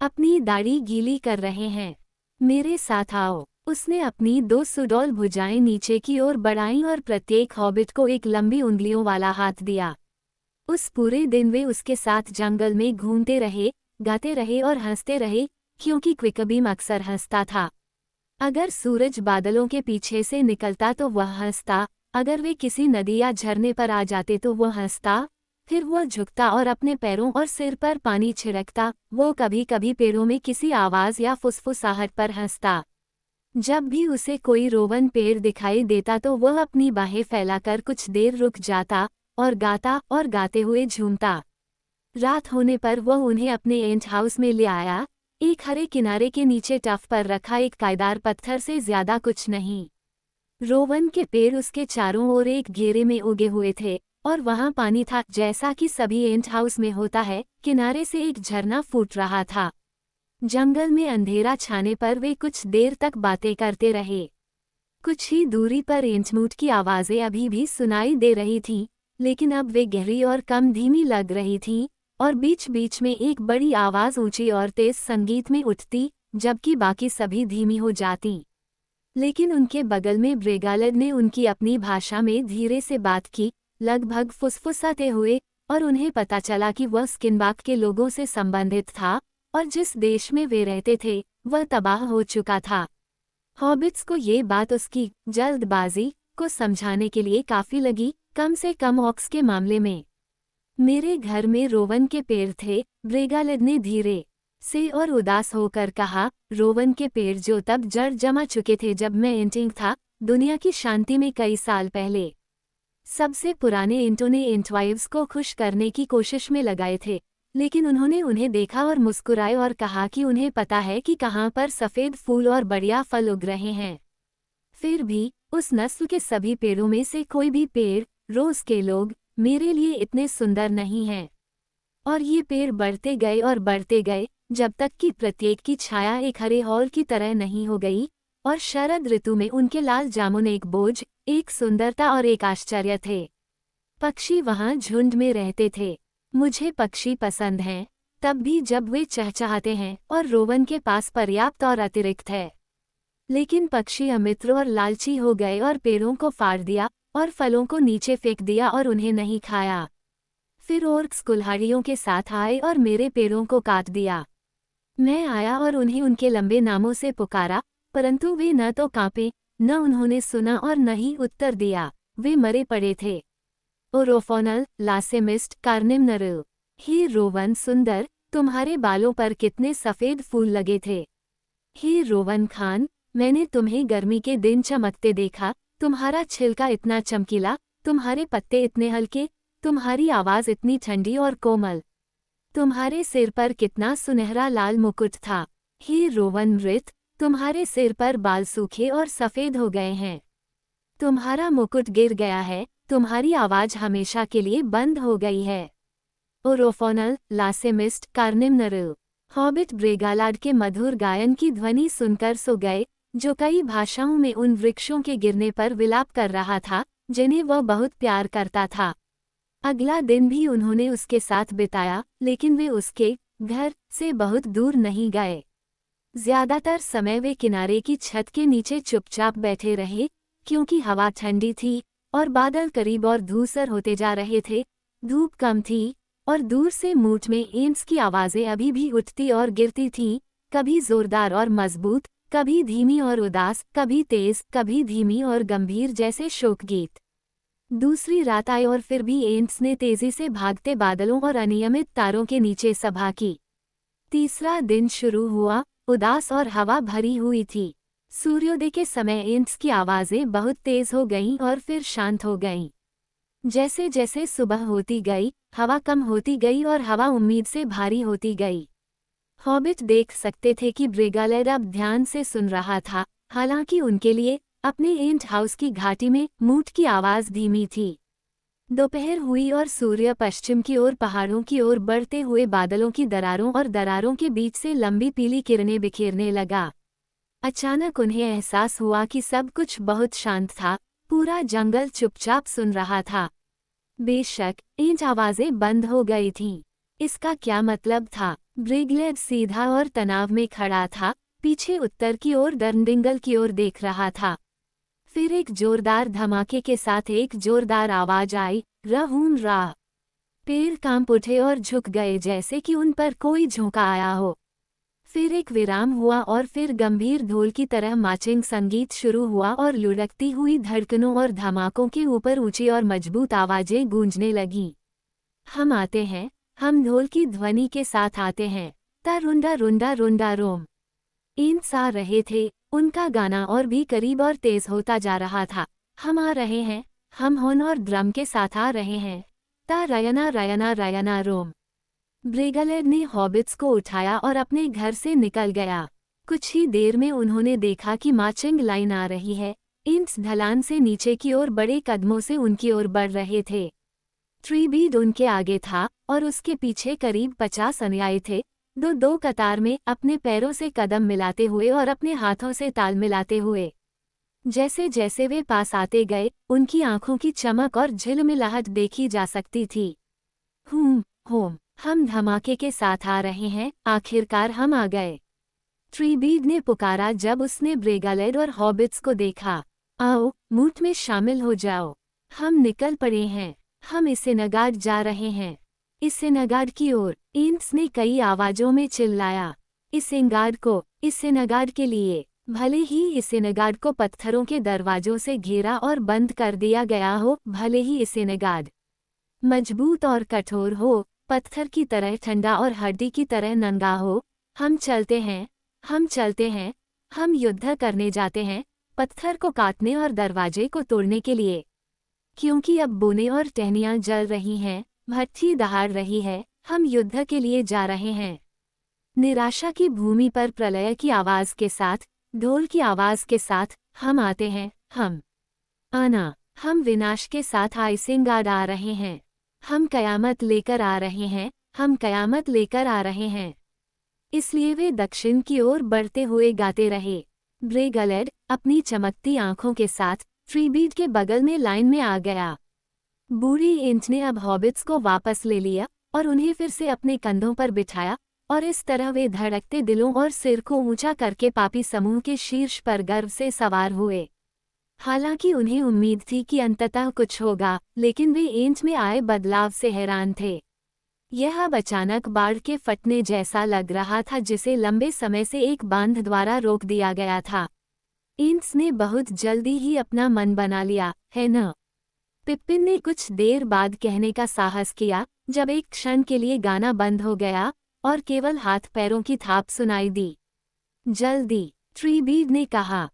अपनी दाढ़ी गीली कर रहे हैं? मेरे साथ आओ। उसने अपनी 2 सुडौल भुजाएं नीचे की ओर बढ़ाईं और प्रत्येक हॉबिट को एक लंबी उंगलियों वाला हाथ दिया। उस पूरे दिन वे उसके साथ जंगल में घूमते रहे, गाते रहे और हंसते रहे, क्योंकि क्विकबीम अक्सर हंसता था। अगर सूरज बादलों के पीछे से निकलता तो वह हंसता, अगर वे किसी नदी या झरने पर आ जाते तो वह हंसता, फिर वह झुकता और अपने पैरों और सिर पर पानी छिड़कता। वो कभी कभी पेड़ों में किसी आवाज़ या फुसफुसाहट पर हंसता। जब भी उसे कोई रोवन पेड़ दिखाई देता तो वह अपनी बाहें फैलाकर कुछ देर रुक जाता और गाता और गाते हुए झूमता। रात होने पर वह उन्हें अपने एंट हाउस में ले आया, एक हरे किनारे के नीचे टफ पर रखा एक कायदार पत्थर से ज्यादा कुछ नहीं। रोवन के पेड़ उसके चारों ओर एक घेरे में उगे हुए थे और वहां पानी था, जैसा कि सभी एंट हाउस में होता है। किनारे से एक झरना फूट रहा था। जंगल में अंधेरा छाने पर वे कुछ देर तक बातें करते रहे। कुछ ही दूरी पर एंटमूट की आवाज़ें अभी भी सुनाई दे रही थीं, लेकिन अब वे गहरी और कम धीमी लग रही थीं, और बीच बीच में एक बड़ी आवाज़ ऊंची और तेज संगीत में उठती, जबकि बाकी सभी धीमी हो जाती। लेकिन उनके बगल में ब्रेगालेड ने उनकी अपनी भाषा में धीरे से बात की, लगभग फुसफुसाते हुए, और उन्हें पता चला कि वह स्किनबाक के लोगों से संबंधित था, और जिस देश में वे रहते थे वह तबाह हो चुका था। हॉबिट्स को ये बात उसकी जल्दबाजी को समझाने के लिए काफ़ी लगी, कम से कम ऑक्स के मामले में। मेरे घर में रोवन के पेड़ थे, ब्रेगालेड ने धीरे से और उदास होकर कहा। रोवन के पेड़ जो तब जड़ जमा चुके थे जब मैं एंटिंग था, दुनिया की शांति में कई साल पहले। सबसे पुराने एंटों ने एंटवाइव्स को खुश करने की कोशिश में लगाए थे, लेकिन उन्होंने उन्हें देखा और मुस्कुराए और कहा कि उन्हें पता है कि कहाँ पर सफ़ेद फूल और बढ़िया फल उग रहे हैं। फिर भी उस नस्ल के सभी पेड़ों में से कोई भी पेड़, रोज़ के लोग, मेरे लिए इतने सुंदर नहीं हैं। और ये पेड़ बढ़ते गए और बढ़ते गए, जब तक कि प्रत्येक की छाया एक हरे हॉल की तरह नहीं हो गई, और शरद ऋतु में उनके लाल जामुन एक बोझ, एक सुंदरता और एक आश्चर्य थे। पक्षी वहाँ झुंड में रहते थे। मुझे पक्षी पसंद हैं, तब भी जब वे चहचहाते हैं, और रोवन के पास पर्याप्त और अतिरिक्त है। लेकिन पक्षी अमित्र और लालची हो गए और पेड़ों को फाड़ दिया और फलों को नीचे फेंक दिया और उन्हें नहीं खाया। फिर ओर्क्स कुल्हाड़ियों के साथ आए और मेरे पेड़ों को काट दिया। मैं आया और उन्हें उनके लंबे नामों से पुकारा, परंतु वे न तो कांपे, न उन्होंने सुना और न ही उत्तर दिया। वे मरे पड़े थे। ओरोफोनल, लासेमिस्ट, कार्निमनरल। हे रोवन सुंदर, तुम्हारे बालों पर कितने सफ़ेद फूल लगे थे। हे रोवन खान, मैंने तुम्हें गर्मी के दिन चमकते देखा, तुम्हारा छिलका इतना चमकीला, तुम्हारे पत्ते इतने हल्के, तुम्हारी आवाज़ इतनी ठंडी और कोमल। तुम्हारे सिर पर कितना सुनहरा लाल मुकुट था। हे रोवन मृत, तुम्हारे सिर पर बाल सूखे और सफ़ेद हो गए हैं। तुम्हारा मुकुट गिर गया है, तुम्हारी आवाज़ हमेशा के लिए बंद हो गई है। ओरोफोनल, लासेमिस्ट, कार्निमनरल। हॉबिट ब्रेगालाड के मधुर गायन की ध्वनि सुनकर सो गए, जो कई भाषाओं में उन वृक्षों के गिरने पर विलाप कर रहा था, जिन्हें वह बहुत प्यार करता था। अगला दिन भी उन्होंने उसके साथ बिताया, लेकिन वे उसके घर से बहुत दूर नहीं गए। ज्यादातर समय वे किनारे की छत के नीचे चुपचाप बैठे रहे, क्योंकि हवा ठंडी थी और बादल करीब और धूसर होते जा रहे थे। धूप कम थी और दूर से मूठ में एम्स की आवाज़ें अभी भी उठती और गिरती थीं, कभी जोरदार और मजबूत, कभी धीमी और उदास, कभी तेज, कभी धीमी और गंभीर, जैसे शोक गीत। दूसरी रात आई और फिर भी एम्स ने तेजी से भागते बादलों और अनियमित तारों के नीचे सभा की। तीसरा दिन शुरू हुआ, उदास और हवा भरी हुई थी। सूर्योदय के समय एम्स की आवाज़ें बहुत तेज हो गईं और फिर शांत हो गईं। जैसे जैसे सुबह होती गई, हवा कम होती गई और हवा उम्मीद से भारी होती गई। हॉबिट देख सकते थे कि ब्रेगालेड अब ध्यान से सुन रहा था, हालांकि उनके लिए अपने एंट हाउस की घाटी में मूठ की आवाज़ धीमी थी। दोपहर हुई और सूर्य पश्चिम की ओर पहाड़ों की ओर बढ़ते हुए बादलों की दरारों और दरारों के बीच से लंबी पीली किरणें बिखेरने लगा। अचानक उन्हें एहसास हुआ कि सब कुछ बहुत शांत था, पूरा जंगल चुपचाप सुन रहा था। बेशक एंट आवाज़ें बंद हो गई थीं। इसका क्या मतलब था? ब्रेगलेड सीधा और तनाव में खड़ा था, पीछे उत्तर की ओर डर्नडिंगल की ओर देख रहा था। फिर एक जोरदार धमाके के साथ एक जोरदार आवाज आई, रहूम राह। पेड़ कांप उठे और झुक गए जैसे कि उन पर कोई झोंका आया हो। फिर एक विराम हुआ और फिर गंभीर ढोल की तरह मार्चिंग संगीत शुरू हुआ और लुढ़कती हुई धड़कनों और धमाकों के ऊपर ऊंची और मजबूत आवाजें गूंजने लगीं। हम आते हैं, हम ढोल की ध्वनि के साथ आते हैं, ता रुंडा रुंडा रुंडा रोम। एंट्स आ रहे थे, उनका गाना और भी करीब और तेज होता जा रहा था। हम आ रहे हैं, हम हॉर्न और ड्रम के साथ आ रहे हैं, ता रयना रयना रयना रोम। ब्रेगलेड ने हॉबिट्स को उठाया और अपने घर से निकल गया। कुछ ही देर में उन्होंने देखा कि मार्चिंग लाइन आ रही है। एंट्स ढलान से नीचे की ओर बड़े कदमों से उनकी ओर बढ़ रहे थे। ट्रीबीड उनके आगे था और उसके पीछे करीब 50 अनुयायी थे, दो दो कतार में, अपने पैरों से कदम मिलाते हुए और अपने हाथों से ताल मिलाते हुए। जैसे जैसे वे पास आते गए, उनकी आंखों की चमक और झिलमिलाहट देखी जा सकती थी। होम, हम धमाके के साथ आ रहे हैं, आखिरकार हम आ गए। ट्रीबीड ने पुकारा जब उसने ब्रेगालेड और हॉबिट्स को देखा। आओ, मूट में शामिल हो जाओ। हम निकल पड़े हैं। हम इसेनगाड जा रहे हैं। इसेनगाड की ओर, एंट्स ने कई आवाजों में चिल्लाया। इसेनगाड के लिए। भले ही इसेनगाड को पत्थरों के दरवाजों से घेरा और बंद कर दिया गया हो, भले ही इसेनगाड मजबूत और कठोर हो, पत्थर की तरह ठंडा और हड्डी की तरह नंगा हो, हम चलते हैं, हम चलते हैं, हम युद्ध करने जाते हैं, पत्थर को काटने और दरवाजे को तोड़ने के लिए। क्योंकि अब बुने और टहनियां जल रही हैं, भट्ठी दहाड़ रही है, हम युद्ध के लिए जा रहे हैं। निराशा की भूमि पर प्रलय की आवाज के साथ, ढोल की आवाज के साथ, हम आते हैं, हम विनाश के साथ आइसेंगाड आ रहे हैं। हम कयामत लेकर आ रहे हैं, हम कयामत लेकर आ रहे हैं। इसलिए वे दक्षिण की ओर बढ़ते हुए गाते रहे। ब्रेगलेड अपनी चमकती आंखों के साथ ट्रीबीड के बगल में लाइन में आ गया। बूढ़ी एंट ने अब हॉबिट्स को वापस ले लिया और उन्हें फिर से अपने कंधों पर बिठाया, और इस तरह वे धड़कते दिलों और सिर को ऊंचा करके पापी समूह के शीर्ष पर गर्व से सवार हुए। हालांकि उन्हें उम्मीद थी कि अंततः कुछ होगा, लेकिन वे एंट में आए बदलाव से हैरान थे। यह अब अचानक बाढ़ के फटने जैसा लग रहा था, जिसे लंबे समय से एक बांध द्वारा रोक दिया गया था। एंट्स ने बहुत जल्दी ही अपना मन बना लिया, है न? पिप्पिन ने कुछ देर बाद कहने का साहस किया, जब एक क्षण के लिए गाना बंद हो गया और केवल हाथ पैरों की थाप सुनाई दी। जल्दी, ट्रीबीड ने कहा।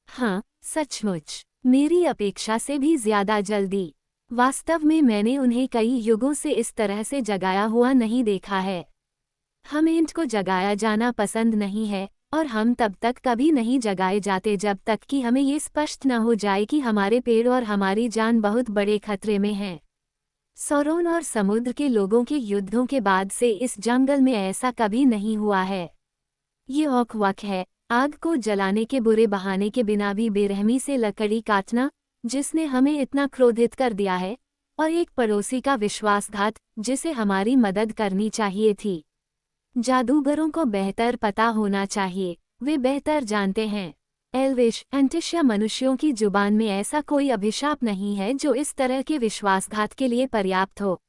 हाँ, सचमुच, मेरी अपेक्षा से भी ज्यादा जल्दी। वास्तव में मैंने उन्हें कई युगों से इस तरह से जगाया हुआ नहीं देखा है। हम एंट को जगाया जाना पसंद नहीं है, और हम तब तक कभी नहीं जगाए जाते जब तक कि हमें ये स्पष्ट न हो जाए कि हमारे पेड़ और हमारी जान बहुत बड़े खतरे में हैं। सौरोन और समुद्र के लोगों के युद्धों के बाद से इस जंगल में ऐसा कभी नहीं हुआ है। ये औखवक है, आग को जलाने के बुरे बहाने के बिना भी बेरहमी से लकड़ी काटना, जिसने हमें इतना क्रोधित कर दिया है, और एक पड़ोसी का विश्वासघात, जिसे हमारी मदद करनी चाहिए थी। जादूगरों को बेहतर पता होना चाहिए, वे बेहतर जानते हैं। एल्विश एंटिशिया मनुष्यों की जुबान में ऐसा कोई अभिशाप नहीं है जो इस तरह के विश्वासघात के लिए पर्याप्त हो।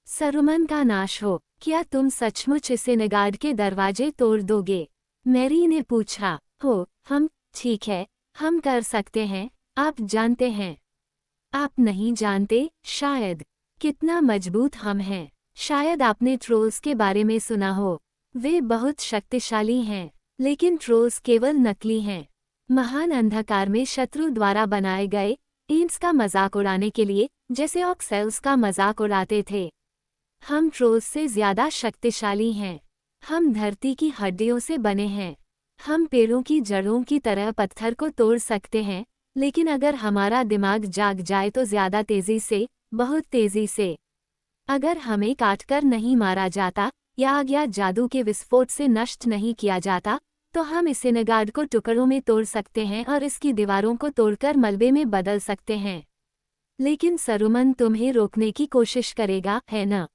सरुमन का नाश हो, क्या तुम सचमुच इसेनगाड के दरवाजे तोड़ दोगे? मैरी ने पूछा। हम, ठीक है, हम कर सकते हैं, आप जानते हैं। आप नहीं जानते, शायद, कितना मजबूत हम हैं। शायद आपने ट्रोल्स के बारे में सुना हो। वे बहुत शक्तिशाली हैं, लेकिन ट्रोल्स केवल नकली हैं। महान अंधकार में शत्रु द्वारा बनाए गए, एंट्स का मजाक उड़ाने के लिए, जैसे ऑक्सेल्स का मजाक उड़ाते थे। हम ट्रोल्स से ज्यादा शक्तिशाली हैं। हम धरती की हड्डियों से बने हैं। हम पेड़ों की जड़ों की तरह पत्थर को तोड़ सकते हैं, लेकिन अगर हमारा दिमाग जाग जाए तो ज्यादा तेजी से, बहुत तेजी से। अगर हमें काटकर नहीं मारा जाता, या आग या जादू के विस्फोट से नष्ट नहीं किया जाता, तो हम इसेनगाड को टुकड़ों में तोड़ सकते हैं और इसकी दीवारों को तोड़कर मलबे में बदल सकते हैं। लेकिन सरुमन तुम्हें रोकने की कोशिश करेगा, है न?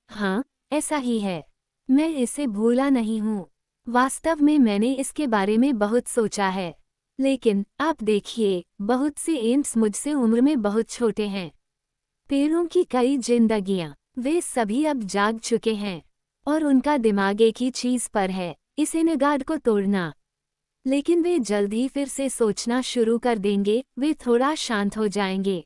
हाँ, ऐसा ही है। मैं इसे भूला नहीं हूँ। वास्तव में मैंने इसके बारे में बहुत सोचा है। लेकिन आप देखिए, बहुत से एंट्स मुझसे उम्र में बहुत छोटे हैं। पेड़ों की कई जिंदगियां, वे सभी अब जाग चुके हैं, और उनका दिमाग एक ही चीज पर है, इसेनगाड को तोड़ना। लेकिन वे जल्द ही फिर से सोचना शुरू कर देंगे, वे थोड़ा शांत हो जाएंगे।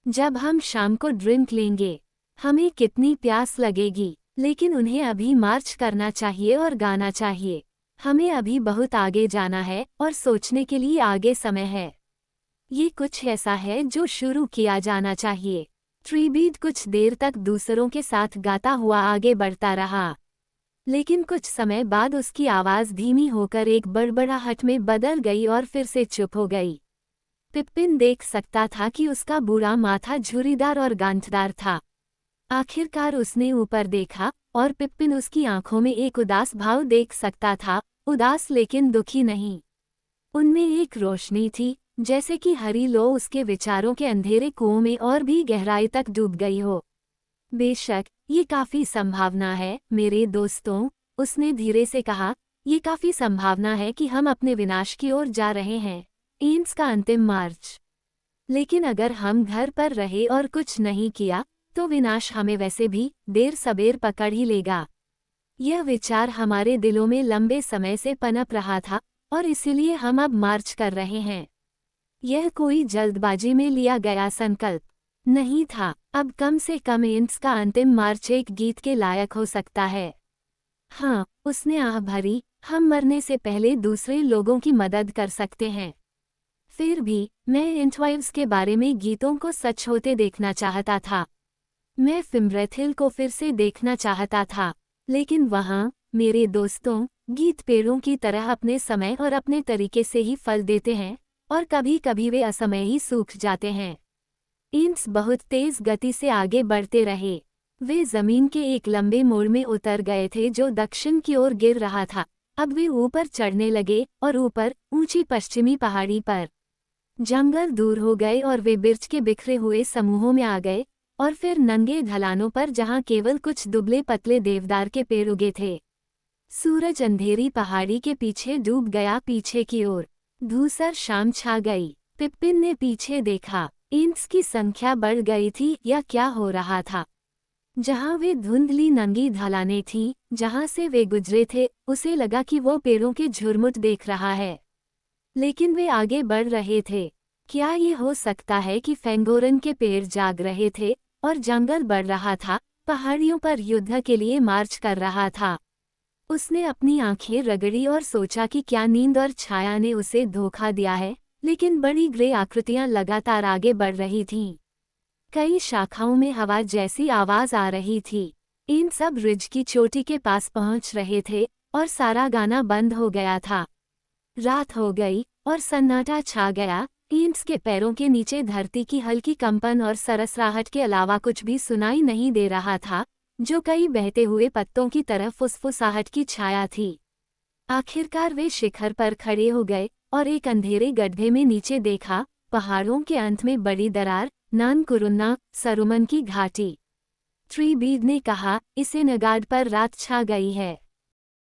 जब हम शाम को ड्रिंक लेंगे, हमें कितनी प्यास लगेगी, लेकिन उन्हें अभी मार्च करना चाहिए और गाना चाहिए। हमें अभी बहुत आगे जाना है और सोचने के लिए आगे समय है। ये कुछ ऐसा है जो शुरू किया जाना चाहिए। ट्रीबीड कुछ देर तक दूसरों के साथ गाता हुआ आगे बढ़ता रहा, लेकिन कुछ समय बाद उसकी आवाज धीमी होकर एक बड़बड़ाहट में बदल गई और फिर से चुप हो गई। पिप्पिन देख सकता था कि उसका बूढ़ा माथा झुर्रीदार और गांठदार था। आखिरकार उसने ऊपर देखा, और पिप्पिन उसकी आंखों में एक उदास भाव देख सकता था, उदास लेकिन दुखी नहीं। उनमें एक रोशनी थी, जैसे कि हरी लो उसके विचारों के अंधेरे कुओं में और भी गहराई तक डूब गई हो। बेशक, ये काफी संभावना है, मेरे दोस्तों, उसने धीरे से कहा, ये काफी संभावना है कि हम अपने विनाश की ओर जा रहे हैं। एम्स का अंतिम मार्च। लेकिन अगर हम घर पर रहे और कुछ नहीं किया, तो विनाश हमें वैसे भी देर सबेर पकड़ ही लेगा। यह विचार हमारे दिलों में लंबे समय से पनप रहा था, और इसीलिए हम अब मार्च कर रहे हैं। यह कोई जल्दबाजी में लिया गया संकल्प नहीं था। अब कम से कम एम्स का अंतिम मार्च एक गीत के लायक हो सकता है। हाँ, उसने आह भरी, हम मरने से पहले दूसरे लोगों की मदद कर सकते हैं। फिर भी, मैं इंटवाइव्स के बारे में गीतों को सच होते देखना चाहता था। मैं फिम्ब्रेथिल को फिर से देखना चाहता था। लेकिन वहाँ, मेरे दोस्तों, गीत पेड़ों की तरह अपने समय और अपने तरीके से ही फल देते हैं, और कभी कभी वे असमय ही सूख जाते हैं। एम्स बहुत तेज गति से आगे बढ़ते रहे। वे जमीन के एक लंबे मोड़ में उतर गए थे जो दक्षिण की ओर गिर रहा था। अब वे ऊपर चढ़ने लगे और ऊपर ऊंची पश्चिमी पहाड़ी पर। जंगल दूर हो गए और वे बिर्च के बिखरे हुए समूहों में आ गए, और फिर नंगे ढलानों पर जहां केवल कुछ दुबले पतले देवदार के पेड़ उगे थे। सूरज अंधेरी पहाड़ी के पीछे डूब गया पीछे की ओर। धूसर शाम छा गई। पिप्पिन ने पीछे देखा। एम्स की संख्या बढ़ गई थी या क्या हो रहा था? जहां वे धुंधली नंगी ढलानें थीं, जहां से वे गुजरे थे, उसे लगा कि वो पेड़ों के झुरमुट देख रहा है। लेकिन वे आगे बढ़ रहे थे। क्या ये हो सकता है कि फेंगोरन के पेड़ जाग रहे थे और जंगल बढ़ रहा था, पहाड़ियों पर युद्ध के लिए मार्च कर रहा था? उसने अपनी आंखें रगड़ी और सोचा कि क्या नींद और छाया ने उसे धोखा दिया है, लेकिन बड़ी ग्रे आकृतियां लगातार आगे बढ़ रही थीं। कई शाखाओं में हवा जैसी आवाज आ रही थी। इन सब रिज की चोटी के पास पहुंच रहे थे, और सारा गाना बंद हो गया था। रात हो गई, और सन्नाटा छा गया। एम्स के पैरों के नीचे धरती की हल्की कंपन और सरसराहट के अलावा कुछ भी सुनाई नहीं दे रहा था, जो कई बहते हुए पत्तों की तरह फुसफुसाहट की छाया थी। आखिरकार वे शिखर पर खड़े हो गए और एक अंधेरे गड्ढे में नीचे देखा। पहाड़ों के अंत में बड़ी दरार, नानकुरुन्ना सरुमन की घाटी। ट्री बीड ने कहा, इसे नगाड पर रात छा गई है।